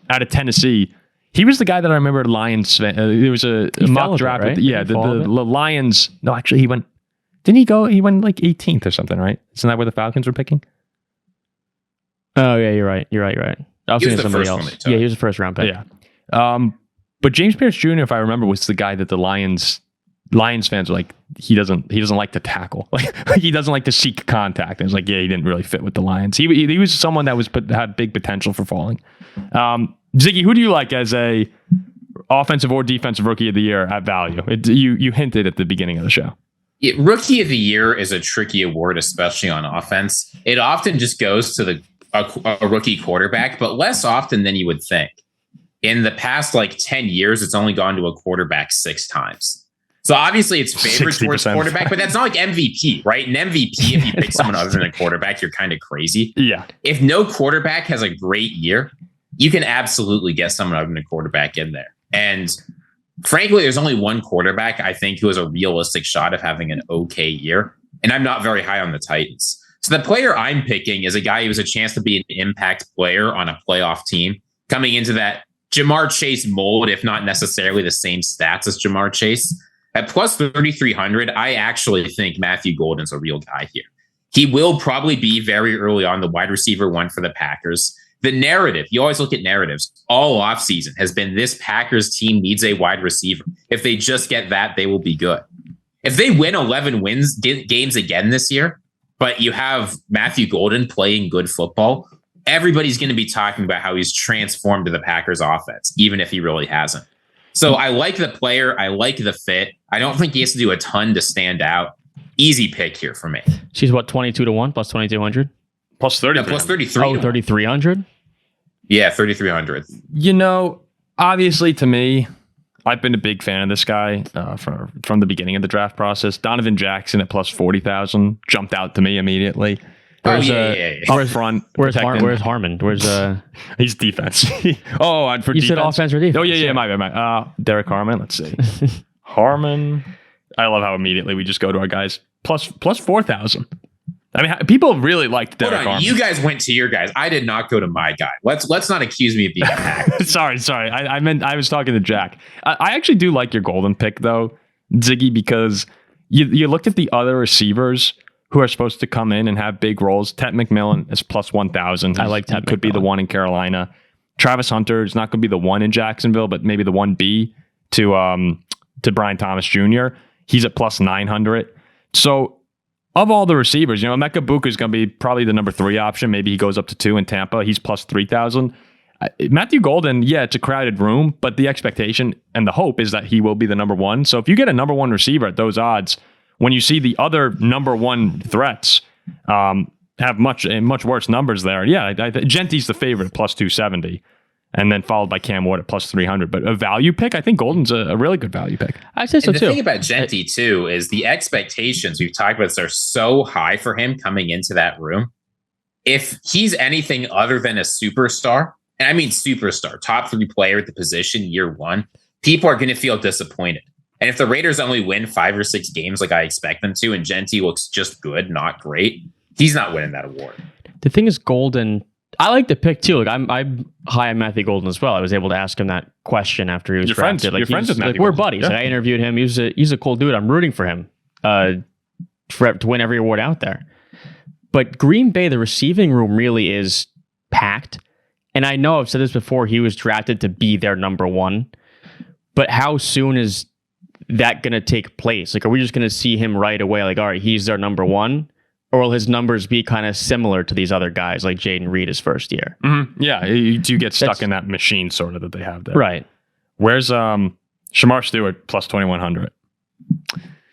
[SPEAKER 1] of Tennessee. He was the guy that I remember Lions. There was a mock draft.
[SPEAKER 3] Right?
[SPEAKER 1] The Lions. No, actually, he went. Didn't he go? He went 18th or something, right? Isn't that where the Falcons were picking?
[SPEAKER 3] Oh yeah, you're right. I was thinking somebody else. Yeah, he was the first round pick.
[SPEAKER 1] Yeah. But James Pierce Jr., if I remember, was the guy that the Lions fans were like, he doesn't like to tackle. He doesn't like to seek contact. And it's like, yeah, he didn't really fit with the Lions. He was someone that had big potential for falling. Ziggy, who do you like as a offensive or defensive rookie of the year at value? You hinted at the beginning of the show.
[SPEAKER 2] Rookie of the year is a tricky award, especially on offense. It often just goes to a rookie quarterback, but less often than you would think. In the past 10 years, it's only gone to a quarterback 6 times. So obviously it's favored towards quarterback, but that's not like MVP, right? An MVP, if you pick someone other than a quarterback, you're kind of crazy.
[SPEAKER 1] Yeah.
[SPEAKER 2] If no quarterback has a great year, you can absolutely get someone other than a quarterback in there. And frankly, there's only one quarterback, I think, who has a realistic shot of having an okay year. And I'm not very high on the Titans. So the player I'm picking is a guy who has a chance to be an impact player on a playoff team coming into that Jamar Chase mold, if not necessarily the same stats as Jamar Chase. At plus 3,300, I actually think Matthew Golden's a real guy here. He will probably be very early on the wide receiver 1 for the Packers. The narrative, you always look at narratives, all offseason has been this Packers team needs a wide receiver. If they just get that, they will be good. If they win 11 games again this year, but you have Matthew Golden playing good football, everybody's going to be talking about how he's transformed to the Packers offense, even if he really hasn't. So I like the player. I like the fit. I don't think he has to do a ton to stand out. Easy pick here for me.
[SPEAKER 3] She's what, 22-1 plus 2,200?
[SPEAKER 1] Plus 30.
[SPEAKER 2] No, plus 33.
[SPEAKER 3] Oh, 3,300?
[SPEAKER 2] Yeah, 3,300.
[SPEAKER 1] Obviously to me, I've been a big fan of this guy from the beginning of the draft process. Donovan Jackson at plus 40,000 jumped out to me immediately. Up front.
[SPEAKER 3] Where's Harmon?
[SPEAKER 1] He's defense. For you defense?
[SPEAKER 3] Said offense or defense?
[SPEAKER 1] Oh, yeah, my bad. Derek Harmon, let's see. Harmon. I love how immediately we just go to our guys. Plus 4,000. I mean, people really liked Derek Harmon.
[SPEAKER 2] You guys went to your guys. I did not go to my guy. Let's not accuse me of being a hack.
[SPEAKER 1] Sorry. I meant I was talking to Jack. I actually do like your Golden pick, though, Ziggy, because you looked at the other receivers who are supposed to come in and have big roles. Ted McMillan is plus 1,000.
[SPEAKER 3] I like Ted McMillan.
[SPEAKER 1] Could be the one in Carolina. Travis Hunter is not going to be the one in Jacksonville, but maybe the 1B to Brian Thomas Jr. He's at plus 900. So of all the receivers, Emeka Buka is going to be probably the number 3 option. Maybe he goes up to 2 in Tampa. He's plus 3,000. Matthew Golden, yeah, it's a crowded room, but the expectation and the hope is that he will be the number 1. So if you get a number 1 receiver at those odds, when you see the other number 1 threats have much worse numbers there, yeah, Genti's the favorite, plus 270. and then followed by Cam Ward at plus 300. But a value pick, I think Golden's a really good value pick.
[SPEAKER 3] I say so
[SPEAKER 2] and
[SPEAKER 3] too.
[SPEAKER 2] The thing about Genty too is the expectations we've talked about are so high for him coming into that room. If he's anything other than a superstar, and I mean superstar, top 3 player at the position year one, people are going to feel disappointed. And if the Raiders only win 5 or 6 games like I expect them to, and Genty looks just good, not great, he's not winning that award.
[SPEAKER 3] The thing is, Golden, I like the pick too. Like I'm high on Matthew Golden as well. I was able to ask him that question after he was drafted.
[SPEAKER 1] You're friends with Matthew
[SPEAKER 3] we're
[SPEAKER 1] Golden.
[SPEAKER 3] buddies.
[SPEAKER 1] Yeah.
[SPEAKER 3] Like I interviewed him. He's a cool dude. I'm rooting for him to win every award out there. But Green Bay, the receiving room really is packed. And I know I've said this before. He was drafted to be their number 1. But how soon is that going to take place? Like, are we just going to see him right away? Like, all right, he's their number 1. Or will his numbers be kind of similar to these other guys like Jayden Reed his first year?
[SPEAKER 1] Mm-hmm. Yeah, you do get stuck in that machine sort of that they have there.
[SPEAKER 3] Right.
[SPEAKER 1] Where's Shamar Stewart plus 2,100?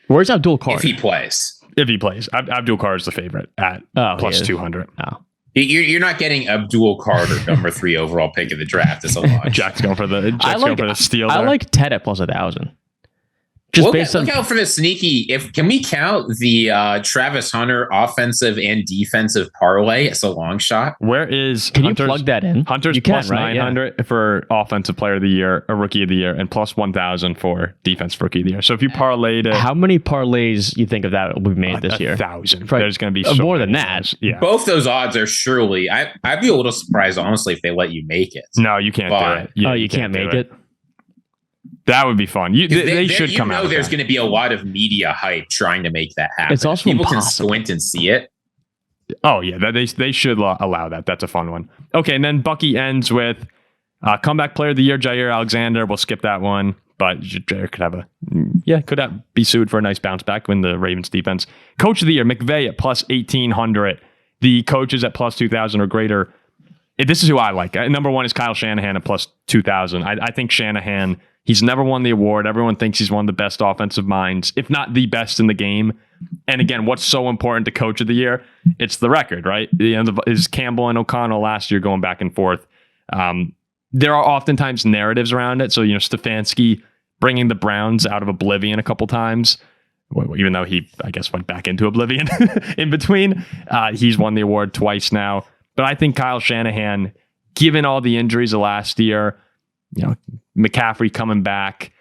[SPEAKER 3] Where's Abdul Carr?
[SPEAKER 2] If he plays.
[SPEAKER 1] If he plays. Abdul Carr is the favorite at plus 200.
[SPEAKER 3] Oh.
[SPEAKER 2] You're not getting Abdul Carter, number 3 overall pick of the draft. It's a lot.
[SPEAKER 1] Jack's going for the steal there.
[SPEAKER 3] I like Ted at plus 1,000. Just
[SPEAKER 2] Look out for the sneaky. Can we count the Travis Hunter offensive and defensive parlay as a long shot?
[SPEAKER 1] Where is
[SPEAKER 3] Can you plug that in?
[SPEAKER 1] Hunter's
[SPEAKER 3] you can,
[SPEAKER 1] plus
[SPEAKER 3] right?
[SPEAKER 1] 900 for offensive player of the year, a rookie of the year, and plus 1,000 for defense rookie of the year. So if you parlayed it,
[SPEAKER 3] how many parlays you think of that will be made this year?
[SPEAKER 1] 1,000.
[SPEAKER 3] Right.
[SPEAKER 1] There's going to be so
[SPEAKER 3] more than
[SPEAKER 1] many
[SPEAKER 3] that.
[SPEAKER 1] things. Yeah.
[SPEAKER 2] Both those odds are surely. I'd be a little surprised, honestly, if they let you make it.
[SPEAKER 1] No, you can't do it. Yeah,
[SPEAKER 3] you can't make it.
[SPEAKER 1] That would be fun. They should come out.
[SPEAKER 2] There's going to be a lot of media hype trying to make that happen.
[SPEAKER 3] It's also
[SPEAKER 2] people
[SPEAKER 3] impossible.
[SPEAKER 2] can squint and see it.
[SPEAKER 1] Oh yeah, they should allow that. That's a fun one. Okay, and then Bucky ends with comeback player of the year, Jair Alexander. We'll skip that one, but Jair could be sued for a nice bounce back when the Ravens defense. Coach of the year, McVay at plus 1,800. The coaches at plus 2,000 or greater. This is who I like. Number 1 is Kyle Shanahan at plus 2,000. I think Shanahan. He's never won the award. Everyone thinks he's one of the best offensive minds, if not the best in the game. And again, what's so important to coach of the year? It's the record, right? Is Campbell and O'Connell last year going back and forth? There are oftentimes narratives around it. So, Stefanski bringing the Browns out of oblivion a couple times, even though he, I guess, went back into oblivion in between. He's won the award twice now. But I think Kyle Shanahan, given all the injuries of last year, McCaffrey coming back,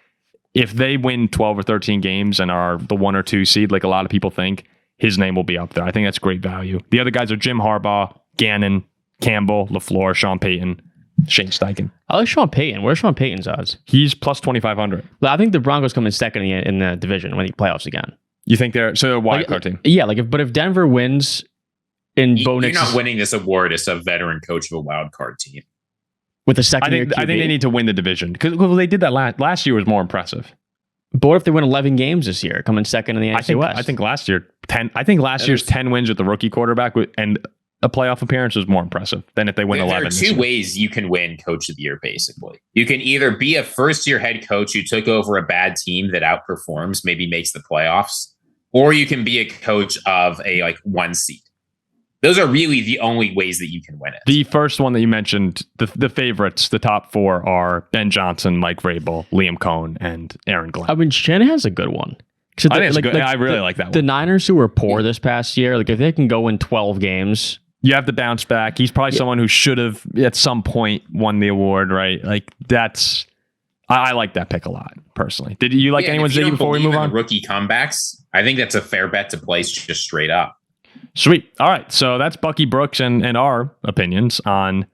[SPEAKER 1] if they win 12 or 13 games and are the 1 or 2 seed, like a lot of people think, his name will be up there. I think that's great value. The other guys are Jim Harbaugh, Gannon, Campbell, LaFleur, Sean Payton, Shane Steichen.
[SPEAKER 3] I like Sean Payton. Where's Sean Payton's odds?
[SPEAKER 1] He's plus 2,500.
[SPEAKER 3] I think the Broncos come in second in the division when the playoffs again.
[SPEAKER 1] You think they're a wild card team?
[SPEAKER 3] Yeah, but if Denver wins
[SPEAKER 2] you're not winning this award as a veteran coach of a wild card team.
[SPEAKER 3] With the second year
[SPEAKER 1] I think they need to win the division because they did that last year was more impressive.
[SPEAKER 3] But what if they win 11 games this year, coming second in the NFC West?
[SPEAKER 1] I think last year 10. I think last year's 10 wins with the rookie quarterback and a playoff appearance was more impressive than if they win 11.
[SPEAKER 2] There are 2 ways you can win coach of the year. Basically, you can either be a first-year head coach who took over a bad team that outperforms, maybe makes the playoffs, or you can be a coach of a 1 seed. Those are really the only ways that you can win it.
[SPEAKER 1] The first one that you mentioned, the favorites, the top 4 are Ben Johnson, Mike Vrabel, Liam Cohn, and Aaron Glenn.
[SPEAKER 3] I mean, Shanahan's a good one.
[SPEAKER 1] I think it's good. I really like that one.
[SPEAKER 3] The Niners who were poor this past year, if they can go in 12 games.
[SPEAKER 1] You have to bounce back. He's probably someone who should have at some point won the award, right? That's... I like that pick a lot, personally. Did you like anyone's Ziggy before we move on?
[SPEAKER 2] Rookie comebacks, I think that's a fair bet to place just straight up.
[SPEAKER 1] Sweet. All right. So that's Bucky Brooks and our opinions on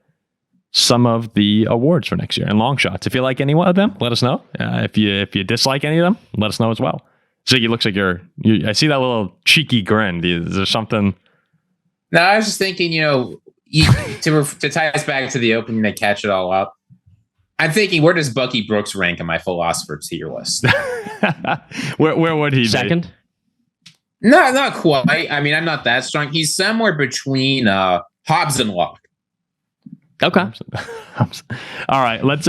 [SPEAKER 1] some of the awards for next year and long shots. If you like any one of them, let us know. If you dislike any of them, let us know as well. Ziggy, looks like I see that little cheeky grin. Is there something?
[SPEAKER 2] No, I was just thinking, to tie us back to the opening to catch it all up. I'm thinking, where does Bucky Brooks rank on my philosopher tier list?
[SPEAKER 1] where would he
[SPEAKER 3] second?
[SPEAKER 1] be?
[SPEAKER 2] No, not quite. I mean, I'm not that strong. He's somewhere between Hobbs and Locke.
[SPEAKER 3] Okay.
[SPEAKER 1] All right. Let's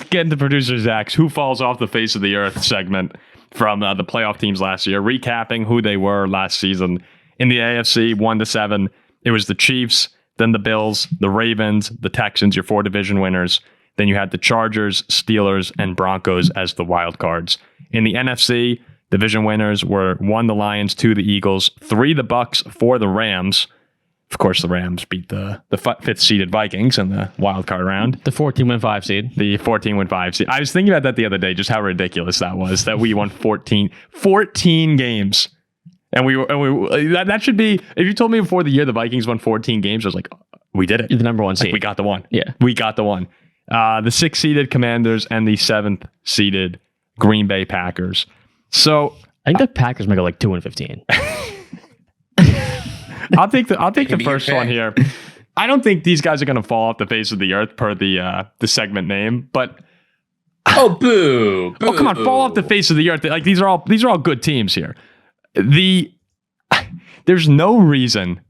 [SPEAKER 1] get into producer Zach's Who Falls Off the Face of the Earth segment from the playoff teams last year, recapping who they were last season. In the AFC, 1-7, it was the Chiefs, then the Bills, the Ravens, the Texans, your 4 division winners. Then you had the Chargers, Steelers, and Broncos as the wild cards. In the NFC, division winners were 1 the Lions, 2 the Eagles, 3 the Bucks, 4 the Rams. Of course, the Rams beat the 5th seeded Vikings in the wild card round.
[SPEAKER 3] The 14-win 5 seed.
[SPEAKER 1] The 14-win 5 seed. I was thinking about that the other day, just how ridiculous that was, that we won 14 games. And that should be, if you told me before the year the Vikings won 14 games, I was like, we did it.
[SPEAKER 3] You're the number 1 seed.
[SPEAKER 1] Like, we got the one.
[SPEAKER 3] Yeah.
[SPEAKER 1] We got the one. The 6th seeded Commanders and the 7th seeded Green Bay Packers. So
[SPEAKER 3] I think the Packers might go like 2-15.
[SPEAKER 1] I'll take the first one here. I don't think these guys are going to fall off the face of the earth per the segment name, but
[SPEAKER 2] oh boo!
[SPEAKER 1] Oh come on, fall off the face of the earth. Like these are all good teams here. There's no reason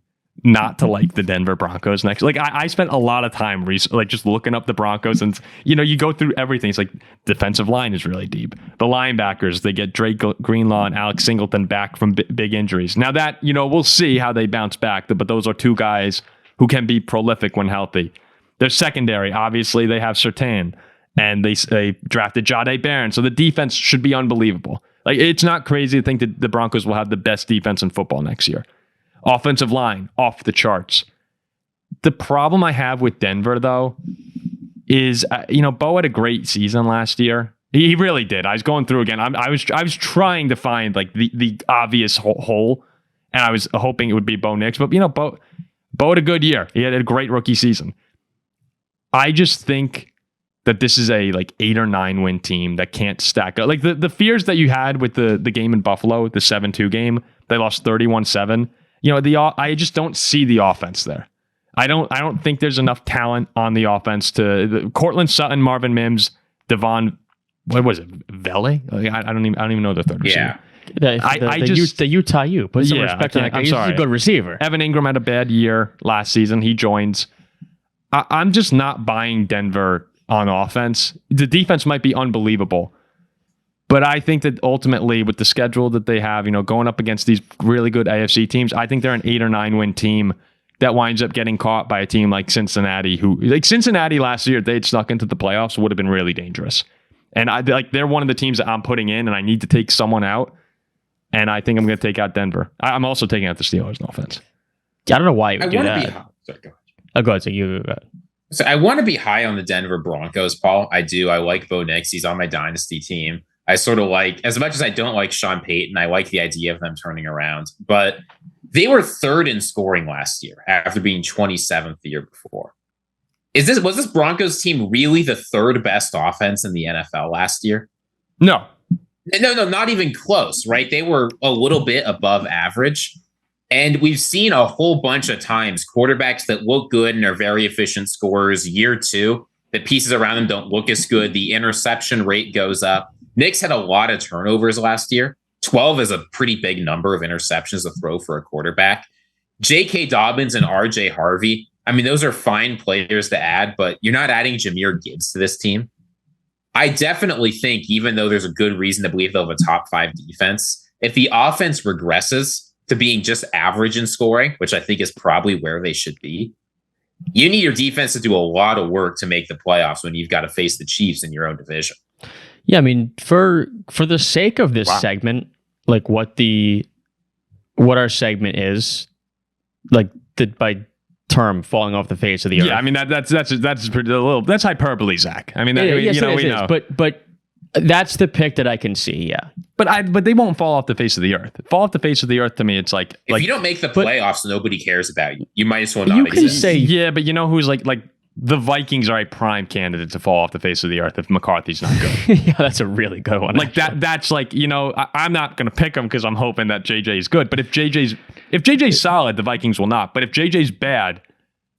[SPEAKER 1] not to like the Denver Broncos next. Like I spent a lot of time just looking up the Broncos, and you go through everything. It's like defensive line is really deep. The linebackers, they get Drake Greenlaw and Alex Singleton back from big injuries. Now that we'll see how they bounce back, but those are two guys who can be prolific when healthy. Their secondary, obviously, they have Surtain, and they drafted Jahdae Barron, so the defense should be unbelievable. Like it's not crazy to think that the Broncos will have the best defense in football next year. Offensive line, off the charts. The problem I have with Denver, though, is, Bo had a great season last year. He really did. I was going through again. I was trying to find like the obvious hole, and I was hoping it would be Bo Nix. But, Bo had a good year. He had a great rookie season. I just think that this is a 8 or 9 win team that can't stack up. Like the fears that you had with the game in Buffalo, the 7-2 game, they lost 31-7. I just don't see the offense there. I don't think there's enough talent on the offense to Cortland Sutton, Marvin Mims, Devon. What was it? Vele? I don't even know the third receiver.
[SPEAKER 3] The Utah U. Put some respect on that guy. He's a good receiver.
[SPEAKER 1] Evan Ingram had a bad year last season. He joins. I'm just not buying Denver on offense. The defense might be unbelievable. But I think that ultimately, with the schedule that they have, going up against these really good AFC teams, I think they're an 8 or 9 win team that winds up getting caught by a team like Cincinnati, Cincinnati last year, they'd snuck into the playoffs, would have been really dangerous. And they're one of the teams that I'm putting in, and I need to take someone out. And I think I'm going to take out Denver. I'm also taking out the Steelers, no offense.
[SPEAKER 3] I don't know why you would do that. Go ahead. Go ahead.
[SPEAKER 2] So I want to be high on the Denver Broncos, Paul. I do. I like Bo Nix. He's on my dynasty team. I sort of like, as much as I don't like Sean Payton, I like the idea of them turning around. But they were 3rd in scoring last year after being 27th the year before. Was this Broncos team really the 3rd best offense in the NFL last year?
[SPEAKER 1] No,
[SPEAKER 2] not even close, right? They were a little bit above average. And we've seen a whole bunch of times quarterbacks that look good and are very efficient scorers year 2, the pieces around them don't look as good. The interception rate goes up. Knicks had a lot of turnovers last year. 12 is a pretty big number of interceptions to throw for a quarterback. J.K. Dobbins and R.J. Harvey, I mean, those are fine players to add, but you're not adding Jahmyr Gibbs to this team. I definitely think, even though there's a good reason to believe they'll have a top 5 defense, if the offense regresses to being just average in scoring, which I think is probably where they should be, you need your defense to do a lot of work to make the playoffs when you've got to face the Chiefs in your own division.
[SPEAKER 3] Yeah, I mean, for the sake of this segment, like what our segment is, like by term falling off the face of the earth.
[SPEAKER 1] Yeah, I mean that's hyperbole, Zach. I mean, we know.
[SPEAKER 3] But that's the pick that I can see. Yeah,
[SPEAKER 1] but they won't fall off the face of the earth. Fall off the face of the earth to me, it's like
[SPEAKER 2] if you don't make the playoffs, nobody cares about you. You might as well not exist.
[SPEAKER 1] You can say but who's like the Vikings are a prime candidate to fall off the face of the earth if McCarthy's not good.
[SPEAKER 3] Yeah, that's a really good one.
[SPEAKER 1] Like that's like, I'm not going to pick him because I'm hoping that JJ is good. But if JJ's solid, the Vikings will not. But if JJ's bad,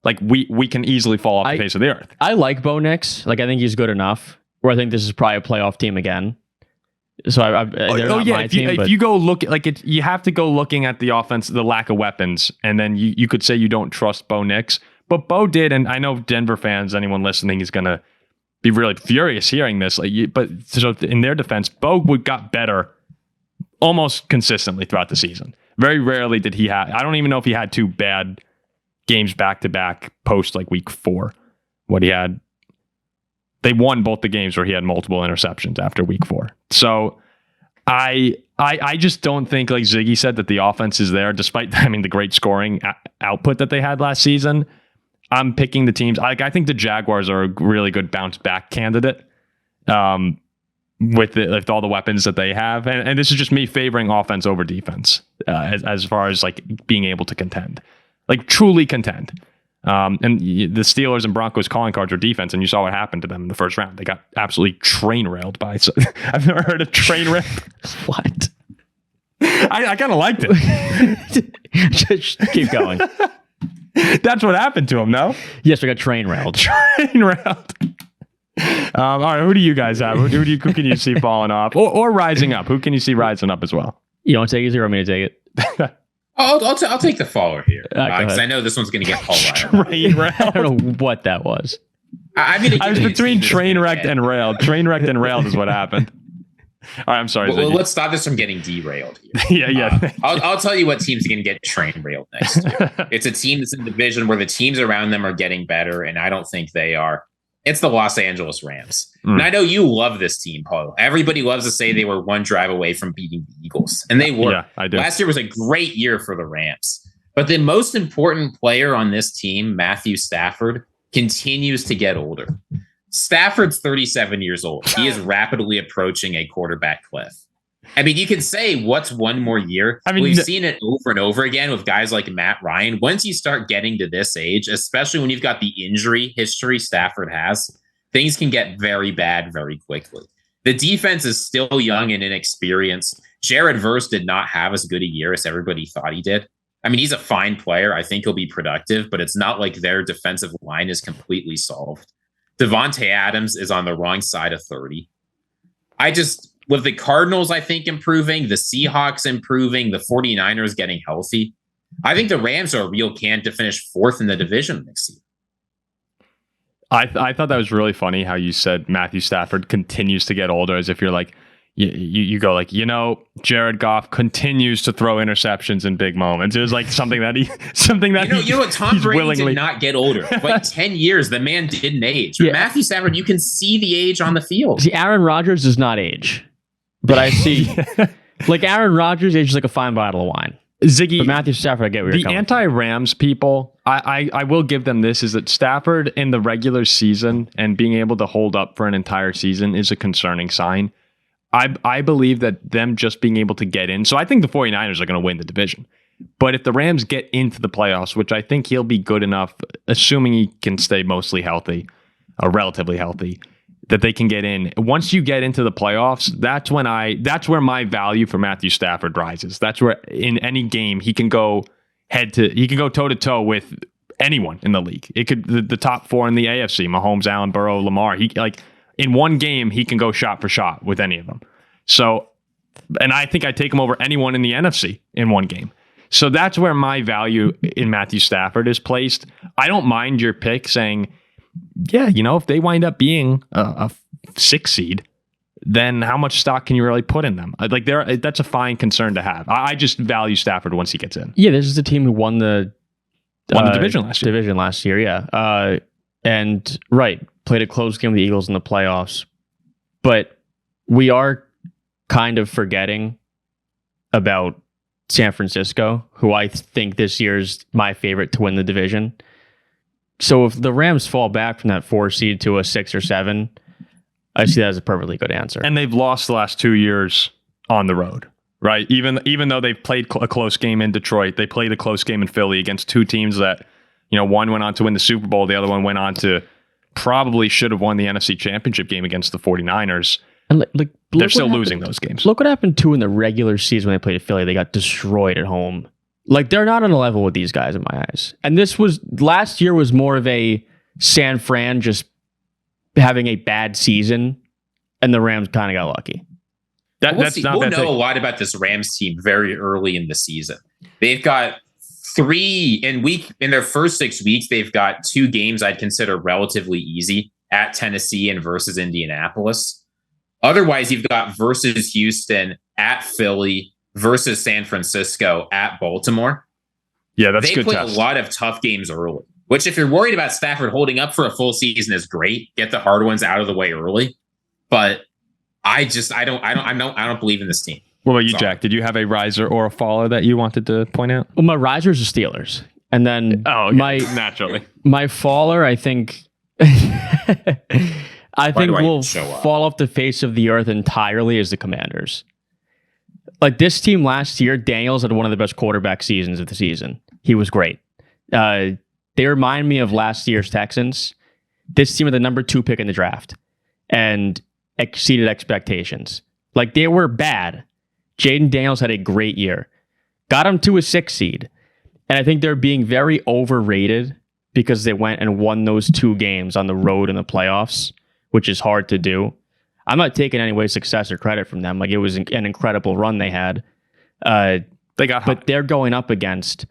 [SPEAKER 1] like we can easily fall off the face of the earth.
[SPEAKER 3] I like Bo Nix. Like I think he's good enough. Where I think this is probably a playoff team again. So if you go look at you have to go looking at the offense, the lack of weapons, and then you could say you don't trust Bo Nix. But Bo did, and I know Denver fans, anyone listening is going to be really furious hearing this. But in their defense, Bo got better almost consistently throughout the season. Very rarely did he have. I don't even know if he had 2 bad games back to back post week 4. What he had
[SPEAKER 1] They won both the games where he had multiple interceptions after week 4. So I just don't think, like Ziggy said, that the offense is there, despite the great scoring output that they had last season. I'm picking the teams. I think the Jaguars are a really good bounce back candidate with all the weapons that they have. And this is just me favoring offense over defense as far as like being able to contend, like truly contend. And the Steelers and Broncos calling cards are defense, and you saw what happened to them in the first round. They got absolutely train railed by. So I've never heard of train rail.
[SPEAKER 3] What?
[SPEAKER 1] I kind of liked it.
[SPEAKER 3] Just keep going.
[SPEAKER 1] That's what happened to him, no?
[SPEAKER 3] Yes, we got train railed.
[SPEAKER 1] Train railed. All right, who do you guys have? Who can you see falling off or rising up? Who can you see rising up as well?
[SPEAKER 3] You want to take it, or want me to take it?
[SPEAKER 2] I'll take the follower here because I know this one's going to get polarized.
[SPEAKER 1] Train railed.
[SPEAKER 3] I don't know what that was.
[SPEAKER 2] I
[SPEAKER 1] was between train wrecked and railed. Train wrecked and railed is what happened. All right, I'm sorry.
[SPEAKER 2] Well, let's stop this from getting derailed here.
[SPEAKER 1] Yeah.
[SPEAKER 2] I'll tell you what team's going to get train railed next year. It's a team that's in the division where the teams around them are getting better, and I don't think they are. It's the Los Angeles Rams. And I know you love this team, Paul. Everybody loves to say they were one drive away from beating the Eagles, and they were.
[SPEAKER 1] Yeah, I do.
[SPEAKER 2] Last year was a great year for the Rams. But the most important player on this team, Matthew Stafford, continues to get older. Stafford's 37 years old. He is rapidly approaching a quarterback cliff. I mean, you can say what's one more year. We've seen it over and over again with guys like Matt Ryan. Once you start getting to this age, especially when you've got the injury history Stafford has, things can get very bad very quickly. The defense is still young and inexperienced. Jared Verse did not have as good a year as everybody thought he did. I mean, he's a fine player. I think he'll be productive, but it's not like their defensive line is completely solved. Devontae Adams is on the wrong side of 30. With the Cardinals, I think, improving, the Seahawks improving, the 49ers getting healthy, I think the Rams are a real candidate to finish 4th in the division next year.
[SPEAKER 1] I thought that was really funny how you said Matthew Stafford continues to get older, as if you're like, you go like, Jared Goff continues to throw interceptions in big moments. It was like something that
[SPEAKER 2] Tom Brady did not get older. Like 10 years, the man didn't age. But Matthew Stafford, you can see the age on the field.
[SPEAKER 3] See, Aaron Rodgers does not age. But I see, like Aaron Rodgers ages like a fine bottle of wine.
[SPEAKER 1] Ziggy,
[SPEAKER 3] but Matthew Stafford, I get where you're coming from. The
[SPEAKER 1] anti-Rams people, I will give them this, is that Stafford in the regular season and being able to hold up for an entire season is a concerning sign. I believe that them just being able to get in. So I think the 49ers are going to win the division. But if the Rams get into the playoffs, which I think he'll be good enough, assuming he can stay mostly healthy, or relatively healthy, that they can get in. Once you get into the playoffs, that's where my value for Matthew Stafford rises. That's where in any game he can go toe to toe with anyone in the league. It could the top 4 in the AFC, Mahomes, Allen, Burrow, Lamar. In one game he can go shot for shot with any of them. So, and I think I take him over anyone in the NFC in one game. So that's where my value in Matthew Stafford is placed. I don't mind your pick saying, yeah, if they wind up being a 6 seed, then how much stock can you really put in them? That's a fine concern to have. I just value Stafford once he gets in.
[SPEAKER 3] Yeah, this is the team who won the
[SPEAKER 1] division last year.
[SPEAKER 3] Division last year, yeah. And played a close game with the Eagles in the playoffs. But we are kind of forgetting about San Francisco, who I think this year's my favorite to win the division. So if the Rams fall back from that 4 seed to a 6 or 7, I see that as a perfectly good answer.
[SPEAKER 1] And they've lost the last 2 years on the road, right? Even though they've played a close game in Detroit, they played a close game in Philly against 2 teams that, one went on to win the Super Bowl, the other one went on to probably should have won the NFC Championship game against the 49ers.
[SPEAKER 3] And
[SPEAKER 1] they're still losing those games.
[SPEAKER 3] Look what happened to in the regular season when they played Philly. They got destroyed at home. They're not on a level with these guys in my eyes. And last year was more of a San Fran just having a bad season, and the Rams kind of got lucky.
[SPEAKER 2] We'll know a lot about this Rams team very early in the season. They've got 3 in their first 6 weeks. They've got 2 games I'd consider relatively easy at Tennessee and versus Indianapolis. Otherwise, you've got versus Houston, at Philly, versus San Francisco, at Baltimore.
[SPEAKER 1] Yeah, that's
[SPEAKER 2] they
[SPEAKER 1] good.
[SPEAKER 2] They play a lot of tough games early. which if you're worried about Stafford holding up for a full season is great. Get the hard ones out of the way early. But I don't believe in this team.
[SPEAKER 1] What about you, Jack? Did you have a riser or a faller that you wanted to point out?
[SPEAKER 3] Well, my riser is the Steelers. And then
[SPEAKER 1] naturally.
[SPEAKER 3] My faller, I think will fall off the face of the earth entirely is the Commanders. Like this team last year, Daniels had one of the best quarterback seasons of the season. He was great. They remind me of last year's Texans. This team had the number 2 pick in the draft and exceeded expectations. Like they were bad. Jayden Daniels had a great year. Got him to a 6 seed. And I think they're being very overrated because they went and won those 2 games on the road in the playoffs, which is hard to do. I'm not taking any way success or credit from them. Like it was an incredible run they had. But they're going up against.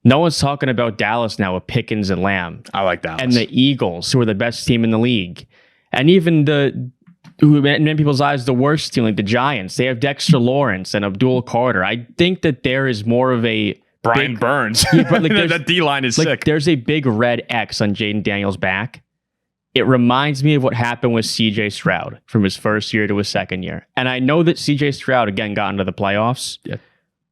[SPEAKER 3] No one's talking about Dallas now with Pickens and Lamb.
[SPEAKER 1] I like Dallas.
[SPEAKER 3] And the Eagles, who are the best team in the league. And even who in many people's eyes, the worst team, like the Giants. They have Dexter Lawrence and Abdul Carter. I think that there is more of a
[SPEAKER 1] Brian Burns.
[SPEAKER 3] Yeah, but like
[SPEAKER 1] that D-line is sick.
[SPEAKER 3] There's a big red X on Jayden Daniels' back. It reminds me of what happened with CJ Stroud from his first year to his second year. And I know that CJ Stroud, again, got into the playoffs. Yeah.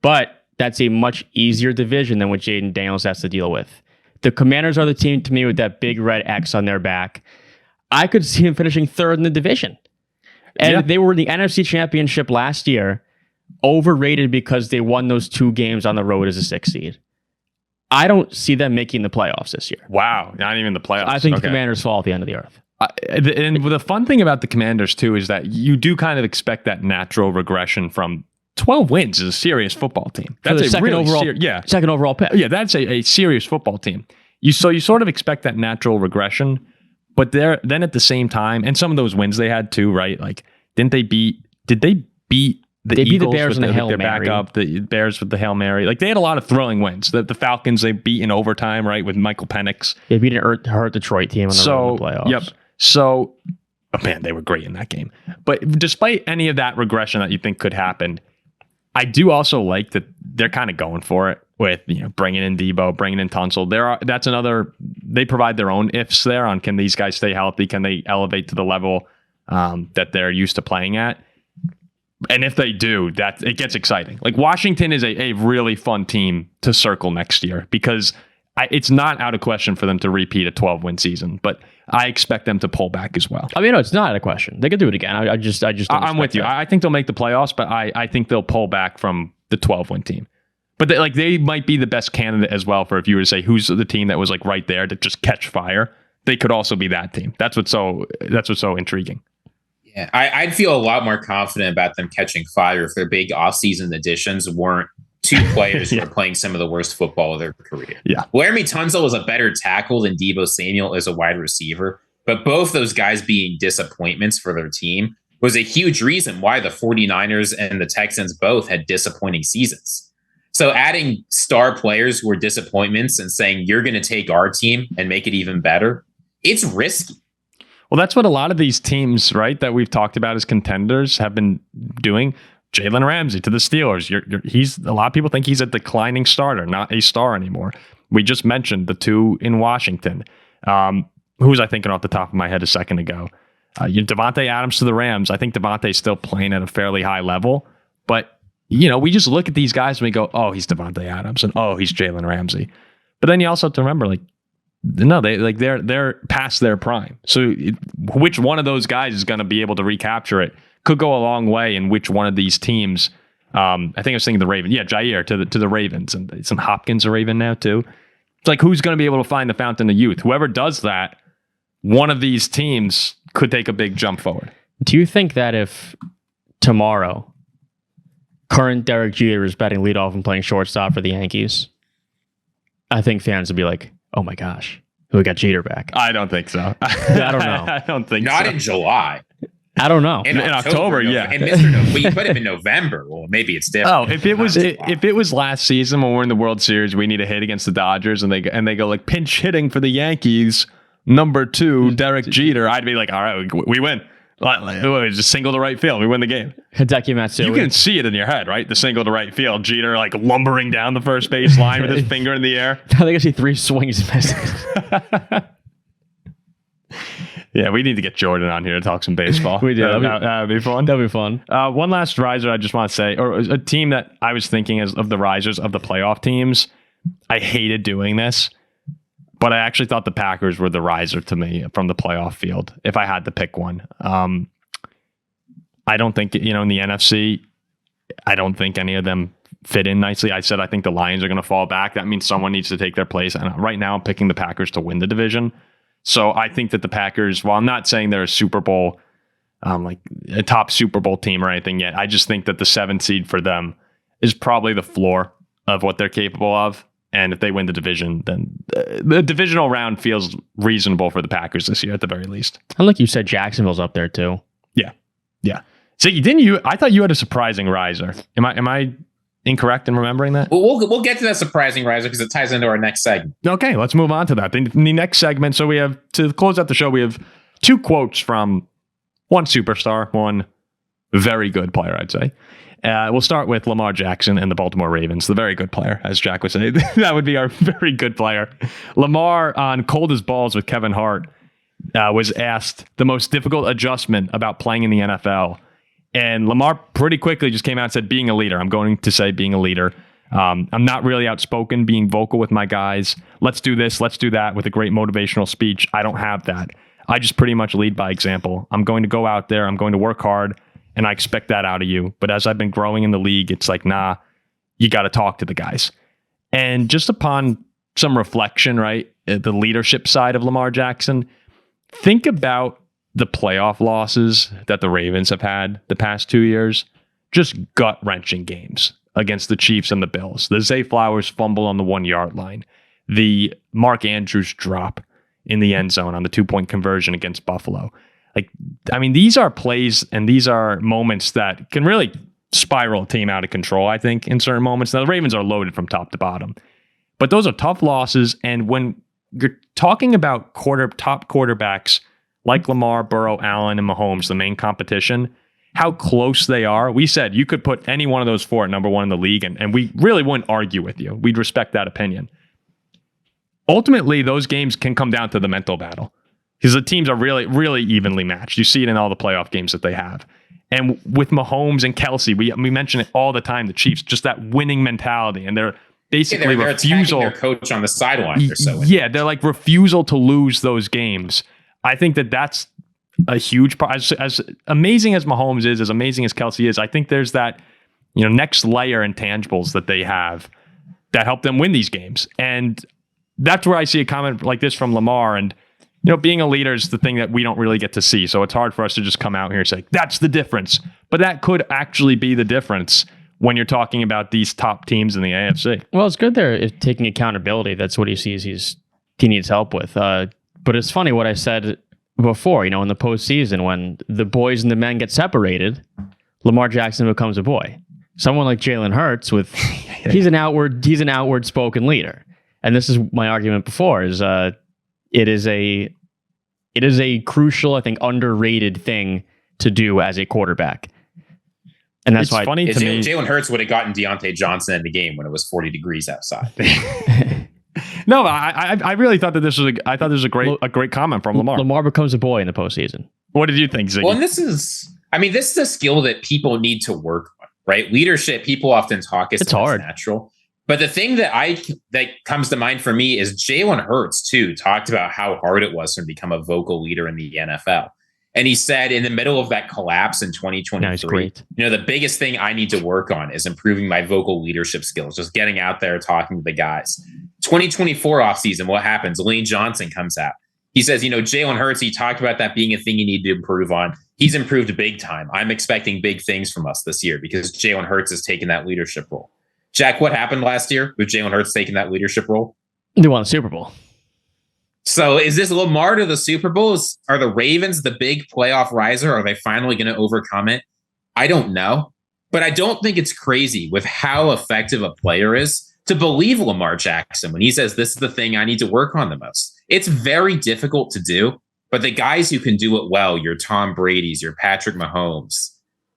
[SPEAKER 3] But that's a much easier division than what Jayden Daniels has to deal with. The Commanders are the team to me with that big red X on their back. I could see him finishing 3rd in the division. And they were in the NFC Championship last year, overrated because they won those 2 games on the road as a 6 seed. I don't see them making the playoffs this year.
[SPEAKER 1] Wow, not even the playoffs.
[SPEAKER 3] I think the Commanders fall at the end of the earth.
[SPEAKER 1] And the fun thing about the Commanders, too, is that you do kind of expect that natural regression from 12 wins is a serious football team. That's
[SPEAKER 3] a second overall pick.
[SPEAKER 1] Yeah, that's a serious football team. You sort of expect that natural regression, but then at the same time, and some of those wins they had too, right? Like, did they beat the
[SPEAKER 3] They beat the
[SPEAKER 1] Eagles
[SPEAKER 3] Bears
[SPEAKER 1] with
[SPEAKER 3] in the Hail
[SPEAKER 1] their
[SPEAKER 3] Mary.
[SPEAKER 1] backup, the Bears with the Hail Mary. Like they had a lot of thrilling wins. The Falcons they beat in overtime, right, with Michael Penix.
[SPEAKER 3] They beat an hurt Detroit team on the road in the playoffs.
[SPEAKER 1] Yep. So, man, they were great in that game. But despite any of that regression that you think could happen, I do also like that they're kind of going for it with bringing in Debo, bringing in Tunsil. That's another. They provide their own ifs there on can these guys stay healthy? Can they elevate to the level that they're used to playing at? And if they do, that it gets exciting. Like Washington is a really fun team to circle next year because it's not out of question for them to repeat a 12-win season, but I expect them to pull back as well.
[SPEAKER 3] I mean, no, it's not out of question. They could do it again. I'm
[SPEAKER 1] with you. I think they'll make the playoffs, but I think they'll pull back from the 12-win team. But they might be the best candidate as well for if you were to say who's the team that was like right there to just catch fire. They could also be that team. That's what's so intriguing.
[SPEAKER 2] Yeah, I'd feel a lot more confident about them catching fire if their big offseason additions weren't 2 players who are playing some of the worst football of their career.
[SPEAKER 1] Yeah.
[SPEAKER 2] Laramie Tunsil was a better tackle than Debo Samuel as a wide receiver, but both those guys being disappointments for their team was a huge reason why the 49ers and the Texans both had disappointing seasons. So adding star players who are disappointments and saying you're going to take our team and make it even better, it's risky.
[SPEAKER 1] Well, that's what a lot of these teams, right, that we've talked about as contenders have been doing. Jalen Ramsey to the Steelers. A lot of people think he's a declining starter, not a star anymore. We just mentioned the 2 in Washington. Who was I thinking off the top of my head a second ago? Devontae Adams to the Rams. I think Devontae's still playing at a fairly high level, but we just look at these guys and we go, oh, he's Devontae Adams, and oh, he's Jalen Ramsey. But then you also have to remember, they're past their prime. So which one of those guys is going to be able to recapture it could go a long way in which one of these teams. I think I was thinking the Ravens. Yeah, Jair to the Ravens, and isn't Hopkins a Raven now too? It's like who's going to be able to find the fountain of youth? Whoever does that, one of these teams could take a big jump forward.
[SPEAKER 3] Do you think that if tomorrow current Derek Jeter is batting leadoff and playing shortstop for the Yankees, I think fans would be like, oh my gosh, we got Jeter back.
[SPEAKER 1] I don't think so.
[SPEAKER 3] I don't know.
[SPEAKER 1] I don't think
[SPEAKER 2] Not
[SPEAKER 1] so.
[SPEAKER 2] in July.
[SPEAKER 3] I don't know.
[SPEAKER 2] In
[SPEAKER 1] October, yeah.
[SPEAKER 2] And we put him in November. Well, maybe it's different.
[SPEAKER 1] Oh, if it was last season when we're in the World Series, we need a hit against the Dodgers, and they go like pinch hitting for the Yankees, number 2, Derek Jeter. I'd be like, all right, we win. Just single to right field. We win the game.
[SPEAKER 3] Hideki Matsui.
[SPEAKER 1] You can see it in your head, right? The single to right field. Jeter like lumbering down the first base line with his finger in the air.
[SPEAKER 3] I think I see 3 swings and misses.
[SPEAKER 1] Yeah, we need to get Jordan on here to talk some baseball.
[SPEAKER 3] We do.
[SPEAKER 1] That'd be fun.
[SPEAKER 3] That'd be fun.
[SPEAKER 1] One last riser I just want to say, or a team that I was thinking is of the risers of the playoff teams. I hated doing this, but I actually thought the Packers were the riser to me from the playoff field if I had to pick one. I don't think, in the NFC, I don't think any of them fit in nicely. I said I think the Lions are going to fall back. That means someone needs to take their place. And right now I'm picking the Packers to win the division. So I think that the Packers, while I'm not saying they're a Super Bowl, like a top Super Bowl team or anything yet, I just think that the 7th seed for them is probably the floor of what they're capable of. And if they win the division, then the divisional round feels reasonable for the Packers this year at the very least.
[SPEAKER 3] And like you said, Jacksonville's up there too.
[SPEAKER 1] Yeah. Ziggy, didn't you? I thought you had a surprising riser. Am I incorrect in remembering that?
[SPEAKER 2] Well, we'll get to that surprising riser because it ties into our next segment.
[SPEAKER 1] Okay, let's move on to that. In the next segment, so we have, to close out the show, we have 2 quotes from one superstar, one very good player, I'd say. We'll start with Lamar Jackson and the Baltimore Ravens, the very good player, as Jack would say. That would be our very good player. Lamar on Cold as Balls with Kevin Hart was asked the most difficult adjustment about playing in the NFL. And Lamar pretty quickly just came out and said, being a leader. I'm going to say being a leader. I'm not really outspoken, being vocal with my guys. Let's do this, let's do that with a great motivational speech. I don't have that. I just pretty much lead by example. I'm going to go out there. I'm going to work hard. And I expect that out of you. But as I've been growing in the league, it's like, nah, you got to talk to the guys. And just upon some reflection, right, the leadership side of Lamar Jackson, think about the playoff losses that the Ravens have had the past 2 years. Just gut-wrenching games against the Chiefs and the Bills. The Zay Flowers fumble on the 1-yard line. The Mark Andrews drop in the end zone on the 2-point conversion against Buffalo. These are plays and these are moments that can really spiral a team out of control, I think, in certain moments. Now, the Ravens are loaded from top to bottom. But those are tough losses. And when you're talking about top quarterbacks like Lamar, Burrow, Allen, and Mahomes, the main competition, how close they are. We said you could put any one of those 4 at number 1 in the league, and we really wouldn't argue with you. We'd respect that opinion. Ultimately, those games can come down to the mental battle because the teams are really, really evenly matched. You see it in all the playoff games that they have. And with Mahomes and Kelsey, we mention it all the time, the Chiefs, just that winning mentality, and they're basically
[SPEAKER 2] they're
[SPEAKER 1] refusal.
[SPEAKER 2] Their coach on the sideline or so.
[SPEAKER 1] Yeah, they're like refusal to lose those games. I think that that's a huge part. As amazing as Mahomes is, as amazing as Kelsey is, I think there's that next layer intangibles that they have that help them win these games. And that's where I see a comment like this from Lamar. And being a leader is the thing that we don't really get to see. So it's hard for us to just come out here and say, that's the difference. But that could actually be the difference when you're talking about these top teams in the AFC.
[SPEAKER 3] Well, it's good they're taking accountability. That's what he sees he needs help with. But it's funny what I said before, in the postseason, when the boys and the men get separated, Lamar Jackson becomes a boy. Someone like Jalen Hurts he's an outward spoken leader. And this is my argument before is it is a crucial, I think, underrated thing to do as a quarterback. And that's why
[SPEAKER 1] funny to me.
[SPEAKER 2] Jalen Hurts would have gotten Deontay Johnson in the game when it was 40 degrees outside.
[SPEAKER 1] No, I really thought that this was a great comment from Lamar.
[SPEAKER 3] Lamar becomes a boy in the postseason.
[SPEAKER 1] What did you think, Ziggy?
[SPEAKER 2] Well, and this is a skill that people need to work on, right? Leadership, people often talk it's hard, natural. But the thing that comes to mind for me is Jalen Hurts too talked about how hard it was for him to become a vocal leader in the NFL. And he said in the middle of that collapse in 2023, the biggest thing I need to work on is improving my vocal leadership skills, just getting out there, talking to the guys. 2024 offseason, what happens? Lane Johnson comes out. He says, Jalen Hurts, he talked about that being a thing you need to improve on. He's improved big time. I'm expecting big things from us this year because Jalen Hurts has taken that leadership role. Jack, what happened last year with Jalen Hurts taking that leadership role?
[SPEAKER 3] They won the Super Bowl.
[SPEAKER 2] So is this Lamar to the Super Bowl? Are the Ravens the big playoff riser? Are they finally going to overcome it? I don't know. But I don't think it's crazy with how effective a player is to believe Lamar Jackson when he says this is the thing I need to work on the most. It's very difficult to do, But the guys who can do it well, your Tom Brady's, your Patrick Mahomes,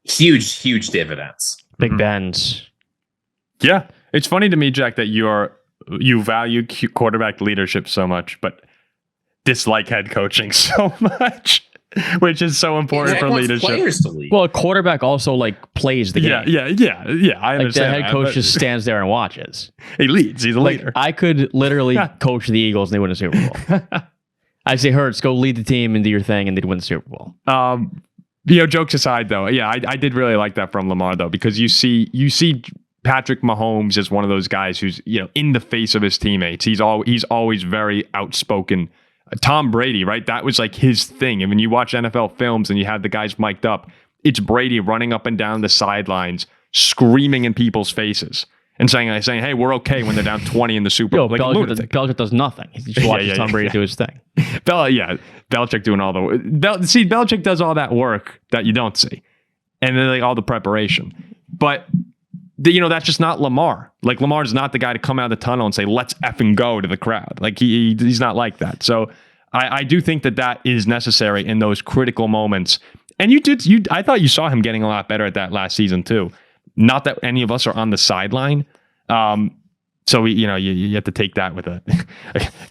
[SPEAKER 2] huge dividends.
[SPEAKER 3] Big Ben's.
[SPEAKER 1] Yeah. It's funny to me, Jack, that you value quarterback leadership so much, but dislike head coaching so much, which is so important for leadership.
[SPEAKER 2] Players to lead.
[SPEAKER 3] Well, a quarterback also plays the game.
[SPEAKER 1] Yeah. I understand.
[SPEAKER 3] The head coach just stands there and watches.
[SPEAKER 1] He leads. He's a leader.
[SPEAKER 3] I could literally coach the Eagles and they win a Super Bowl. I say, Hurts, go lead the team and do your thing, and they'd win the Super Bowl.
[SPEAKER 1] Jokes aside, though, yeah, I did really like that from Lamar, though, because you see Patrick Mahomes as one of those guys who's in the face of his teammates. He's always very outspoken. Tom Brady, right? That was like his thing. And when you watch NFL films and you have the guys mic'd up, it's Brady running up and down the sidelines, screaming in people's faces and saying, "Hey, we're okay," when they're down 20 in the Super Bowl.
[SPEAKER 3] Belichick does nothing. He just watches Tom Brady do his thing.
[SPEAKER 1] Belichick doing all the work. Belichick does all that work that you don't see, and then all the preparation. But that's just not Lamar. Like, Lamar's not the guy to come out of the tunnel and say, "Let's effing go" to the crowd. Like, he's not like that. So I do think that is necessary in those critical moments. And I thought you saw him getting a lot better at that last season too. Not that any of us are on the sideline. So you have to take that with a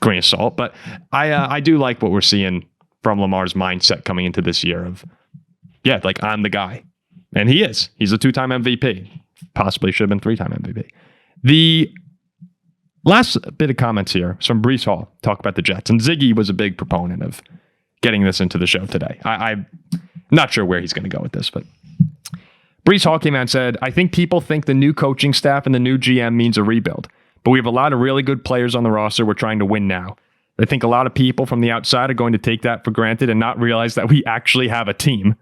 [SPEAKER 1] grain of salt. But I do like what we're seeing from Lamar's mindset coming into this year of, I'm the guy. And he is. He's a 2-time MVP. Possibly should have been 3-time MVP. The last bit of comments here is from Breece Hall. Talk about the Jets. And Ziggy was a big proponent of getting this into the show today. I'm not sure where he's going to go with this, but Breece Hall came out and said, "I think people think the new coaching staff and the new GM means a rebuild, but we have a lot of really good players on the roster. We're trying to win now. I think a lot of people from the outside are going to take that for granted and not realize that we actually have a team.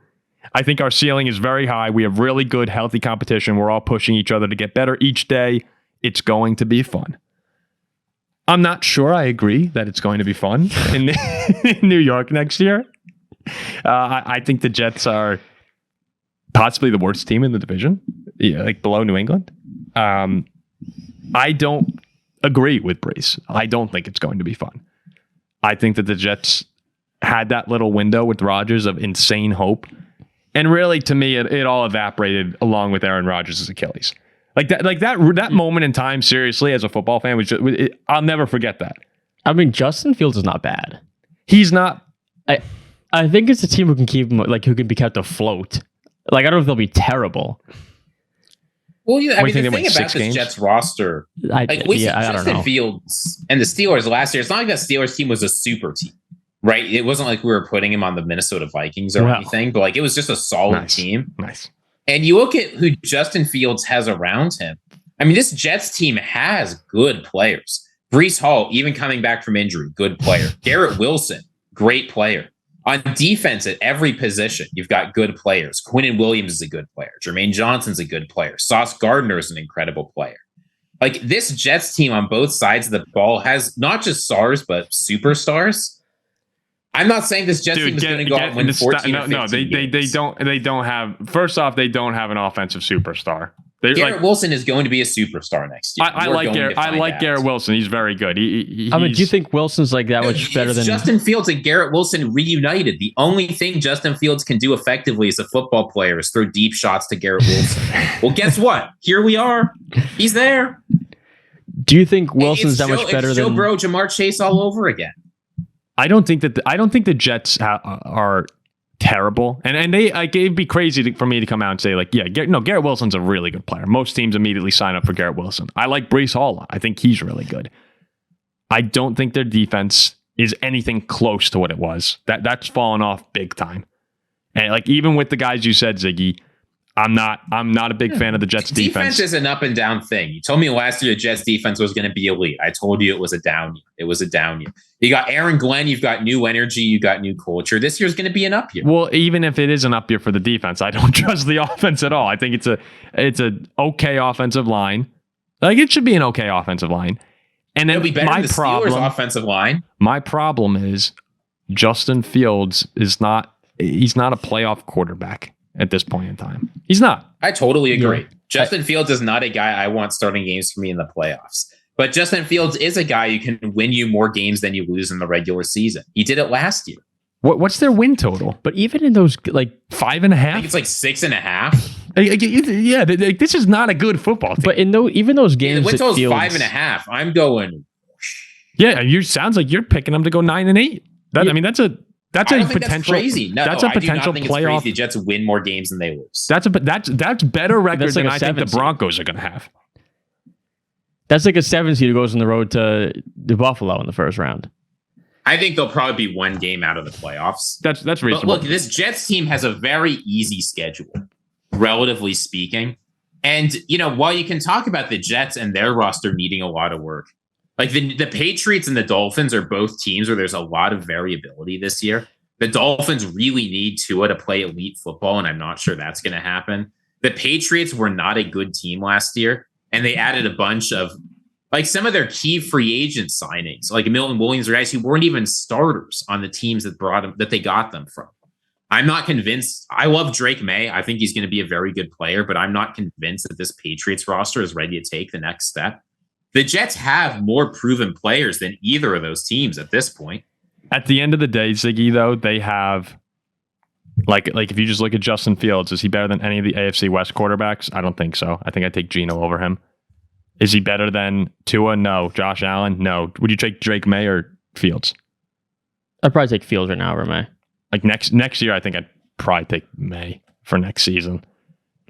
[SPEAKER 1] I think our ceiling is very high. We have really good, healthy competition. We're all pushing each other to get better each day. It's going to be fun." I'm not sure I agree that it's going to be fun in New York next year. I think the Jets are possibly the worst team in the division, below New England. I don't agree with Breece. I don't think it's going to be fun. I think that the Jets had that little window with Rodgers of insane hope. And really, to me, it all evaporated along with Aaron Rodgers' Achilles. That moment in time, seriously, as a football fan, I'll never forget that.
[SPEAKER 3] I mean, Justin Fields is not bad.
[SPEAKER 1] He's not.
[SPEAKER 3] I think it's a team who can keep him, who can be kept afloat. I don't know if they'll be terrible.
[SPEAKER 2] Well, the thing about this games? Jets roster, I don't know. Justin Fields and the Steelers last year, it's not like that Steelers team was a super team, right? It wasn't like we were putting him on the Minnesota Vikings or anything, but it was just a solid team.
[SPEAKER 1] Nice.
[SPEAKER 2] And you look at who Justin Fields has around him. I mean, this Jets team has good players. Breece Hall, even coming back from injury, good player. Garrett Wilson, great player. On defense at every position, you've got good players. Quinnen Williams is a good player. Jermaine Johnson's a good player. Sauce Gardner is an incredible player. This Jets team on both sides of the ball has not just stars, but superstars. I'm not saying this Jets team is going to go out and win 14 or 15 games.
[SPEAKER 1] They don't have. First off, they don't have an offensive superstar.
[SPEAKER 2] Garrett Wilson is going to be a superstar next year.
[SPEAKER 1] I like Garrett Wilson. He's very good.
[SPEAKER 3] Do you think Wilson's that much better than
[SPEAKER 2] Justin Fields and Garrett Wilson reunited? The only thing Justin Fields can do effectively as a football player is throw deep shots to Garrett Wilson. Well, guess what? Here we are. He's there.
[SPEAKER 3] Do you think Wilson's that much better than
[SPEAKER 2] Joe Burrow, Jamar Chase all over again?
[SPEAKER 1] I don't think the Jets are terrible, and they it'd be crazy for me to come out and say Garrett Wilson's a really good player. Most teams immediately sign up for Garrett Wilson. I like Breece Hall. I think he's really good. I don't think their defense is anything close to what it was. That's fallen off big time. And even with the guys you said, Ziggy, I'm not a big fan of the Jets defense.
[SPEAKER 2] Defense is an up and down thing. You told me last year the Jets defense was going to be elite. I told you it was a down year. It was a down year. You got Aaron Glenn, you've got new energy, you got new culture. This year's going to be an up year.
[SPEAKER 1] Well, even if it is an up year for the defense, I don't trust the offense at all. I think it's a okay offensive line. It should be an okay offensive line. And then
[SPEAKER 2] it'll be better than the Steelers offensive line.
[SPEAKER 1] My problem is Justin Fields he's not a playoff quarterback at this point in time. He's not.
[SPEAKER 2] I totally agree. Yeah. Justin Fields is not a guy I want starting games for me in the playoffs. But Justin Fields is a guy who can win you more games than you lose in the regular season. He did it last year.
[SPEAKER 1] What's their win total?
[SPEAKER 3] But even in those, like,
[SPEAKER 1] 5.5?
[SPEAKER 2] I think it's like 6.5.
[SPEAKER 1] Yeah, this is not a good football team.
[SPEAKER 3] but in even those games,
[SPEAKER 2] The win
[SPEAKER 3] it
[SPEAKER 2] total's
[SPEAKER 3] feels
[SPEAKER 2] 5.5. I'm going.
[SPEAKER 1] Yeah, you sounds like you're picking them to go 9-8. I mean, that's a
[SPEAKER 2] I don't think
[SPEAKER 1] potential.
[SPEAKER 2] that's crazy. No,
[SPEAKER 1] that's
[SPEAKER 2] no,
[SPEAKER 1] a potential
[SPEAKER 2] I do not think it's
[SPEAKER 1] playoff.
[SPEAKER 2] crazy. The Jets win more games than they lose.
[SPEAKER 1] That's better record
[SPEAKER 3] That's like
[SPEAKER 1] than
[SPEAKER 3] a
[SPEAKER 1] I think the
[SPEAKER 3] 7 seed.
[SPEAKER 1] Broncos are going to have.
[SPEAKER 3] That's like a 7 seed who goes on the road to Buffalo in the first round.
[SPEAKER 2] I think they'll probably be one game out of the playoffs.
[SPEAKER 1] That's
[SPEAKER 2] But
[SPEAKER 1] reasonable.
[SPEAKER 2] look, this Jets team has a very easy schedule, relatively speaking. And, while you can talk about the Jets and their roster needing a lot of work, like the Patriots and the Dolphins are both teams where there's a lot of variability this year. The Dolphins really need Tua to play elite football, and I'm not sure that's going to happen. The Patriots were not a good team last year, and they added a bunch of, like, some of their key free agent signings, like Milton Williams, or guys who weren't even starters on the teams that they got them from. I'm not convinced. I love Drake May. I think he's going to be a very good player, but I'm not convinced that this Patriots roster is ready to take the next step. The Jets have more proven players than either of those teams at this point.
[SPEAKER 1] At the end of the day, Ziggy, though, they have like if you just look at Justin Fields, is he better than any of the AFC West quarterbacks? I don't think so. I think I'd take Geno over him. Is he better than Tua? No. Josh Allen? No. Would you take Drake May or Fields?
[SPEAKER 3] I'd probably take Fields right now over May.
[SPEAKER 1] Like next year, I think I'd probably take May for next season.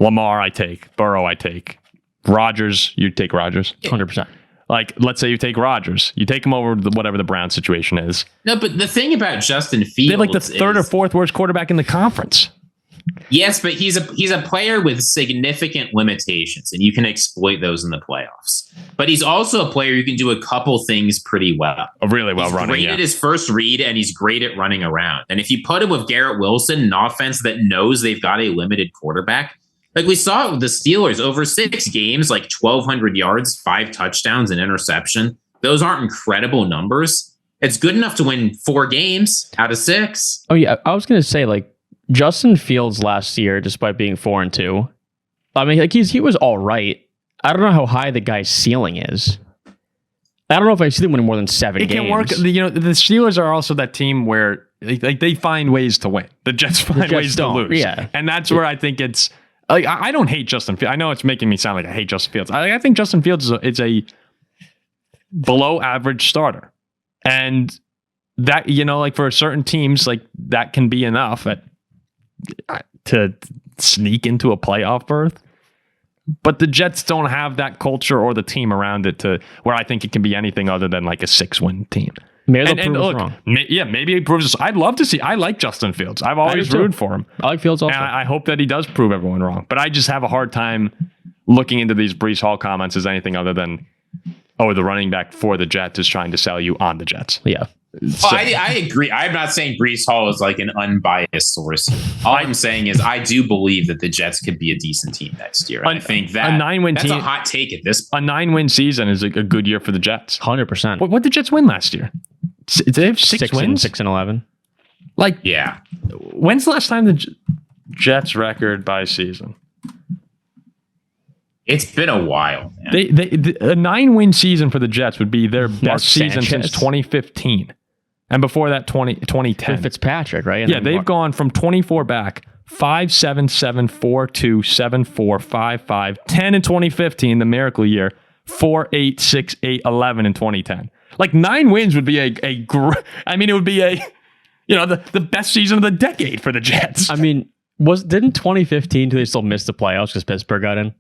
[SPEAKER 1] Lamar, I take. Burrow, I take. Rodgers, you'd take Rodgers.
[SPEAKER 3] 100%.
[SPEAKER 1] Like, let's say you take Rodgers. You take him over whatever the Brown situation is.
[SPEAKER 2] No, but the thing about Justin Fields,
[SPEAKER 1] They're like the third or fourth worst quarterback in the conference.
[SPEAKER 2] Yes, but he's a player with significant limitations, and you can exploit those in the playoffs. But he's also a player who can do a couple things pretty well.
[SPEAKER 1] Really well
[SPEAKER 2] He's
[SPEAKER 1] running.
[SPEAKER 2] great at his first read, and he's great at running around. And if you put him with Garrett Wilson, an offense that knows they've got a limited quarterback, like we saw with the Steelers over 6 games, like 1,200 yards, 5 touchdowns, an interception. Those aren't incredible numbers. It's good enough to win 4 games out of 6.
[SPEAKER 3] Oh, yeah. I was going to say, like, Justin Fields last year, despite being 4-2, I mean, like, he was all right. I don't know how high the guy's ceiling is. I don't know if I see them winning more than 7
[SPEAKER 1] It
[SPEAKER 3] games.
[SPEAKER 1] can work. The Steelers are also that team where they find ways to win. The Jets find ways to lose.
[SPEAKER 3] Yeah.
[SPEAKER 1] And that's where I think it's like, I don't hate Justin Fields. I know it's making me sound like I hate Justin Fields. I think Justin Fields is a below average starter. And that, like for certain teams, like that can be enough to sneak into a playoff berth. But the Jets don't have that culture or the team around it to where I think it can be anything other than like a 6-win team.
[SPEAKER 3] Maybe they'll prove us wrong.
[SPEAKER 1] Maybe he proves us. I'd love to see. I like Justin Fields. I've always rooted for him.
[SPEAKER 3] I like Fields also.
[SPEAKER 1] And I hope that he does prove everyone wrong. But I just have a hard time looking into these Breece Hall comments as anything other than, the running back for the Jets is trying to sell you on the Jets.
[SPEAKER 3] Yeah.
[SPEAKER 2] So, I agree. I'm not saying Breece Hall is like an unbiased source. All I'm saying is I do believe that the Jets could be a decent team next year. I think that
[SPEAKER 1] a 9-win
[SPEAKER 2] that's
[SPEAKER 1] team,
[SPEAKER 2] a hot take at this point.
[SPEAKER 1] A 9-win season is a good year for the Jets.
[SPEAKER 3] 100%.
[SPEAKER 1] What did the Jets win last year? Did they have 6 wins?
[SPEAKER 3] 6-11.
[SPEAKER 1] Like,
[SPEAKER 2] yeah.
[SPEAKER 1] When's the last time the Jets record by season?
[SPEAKER 2] It's been a while, man.
[SPEAKER 1] A 9-win season for the Jets would be their best season since 2015. And before that, 2010.
[SPEAKER 3] Fitzpatrick, right?
[SPEAKER 1] Yeah, they've gone from 24 back, 5-7-7, 4-2, 7-4, 5-5, 10 in 2015, the miracle year, 4-8, 6-8, 11 in 2010. Like 9 wins would be it would be the best season of the decade for the Jets.
[SPEAKER 3] I mean, didn't 2015 do they still miss the playoffs because Pittsburgh got in?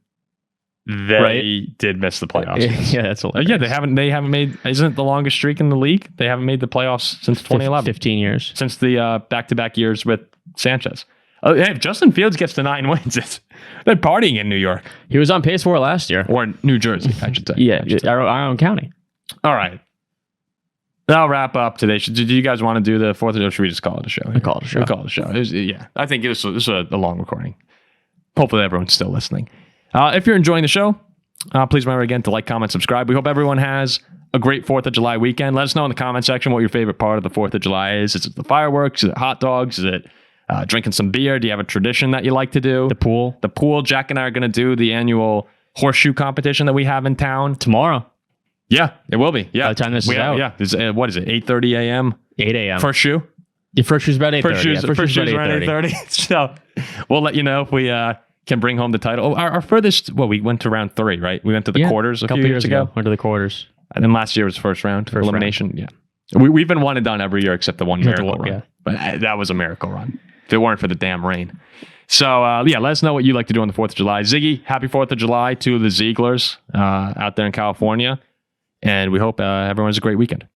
[SPEAKER 1] They did miss the playoffs.
[SPEAKER 3] Yeah, that's hilarious.
[SPEAKER 1] Yeah, they haven't made. Isn't it the longest streak in the league? They haven't made the playoffs since 2011.
[SPEAKER 3] 15 years
[SPEAKER 1] since the back-to-back years with Sanchez. Oh, hey, if Justin Fields gets to 9 wins, they're partying in New York.
[SPEAKER 3] He was on pace for it last year,
[SPEAKER 1] or New Jersey, I should say.
[SPEAKER 3] Yeah, our own county.
[SPEAKER 1] All right, that'll wrap up today. Do you guys want to do the 4th of July? Should we just call it a show?
[SPEAKER 3] We call it a show.
[SPEAKER 1] I think this was a long recording. Hopefully, everyone's still listening. If you're enjoying the show, please remember again to like, comment, subscribe. We hope everyone has a great 4th of July weekend. Let us know in the comment section what your favorite part of the 4th of July is. Is it the fireworks? Is it hot dogs? Is it drinking some beer? Do you have a tradition that you like to do?
[SPEAKER 3] The pool.
[SPEAKER 1] Jack and I are going to do the annual horseshoe competition that we have in town.
[SPEAKER 3] Tomorrow.
[SPEAKER 1] Yeah, it will be. Yeah.
[SPEAKER 3] By the time this is out.
[SPEAKER 1] Yeah. What is it? 8:30 a.m.?
[SPEAKER 3] 8 a.m.
[SPEAKER 1] First shoe?
[SPEAKER 3] Your first shoe's about 8:30.
[SPEAKER 1] First shoes
[SPEAKER 3] about
[SPEAKER 1] around 8:30. So we'll let you know if we can bring home the title. Oh, our furthest, we went to round 3, right? We went to the quarters a couple years ago.
[SPEAKER 3] Went to the quarters.
[SPEAKER 1] And then last year was first round elimination. Yeah. We've been one and done every year except the one miracle run. Yeah. But that was a miracle run. If it weren't for the damn rain. So, let us know what you like to do on the 4th of July. Ziggy, happy 4th of July to the Zieglers out there in California. And we hope everyone has a great weekend.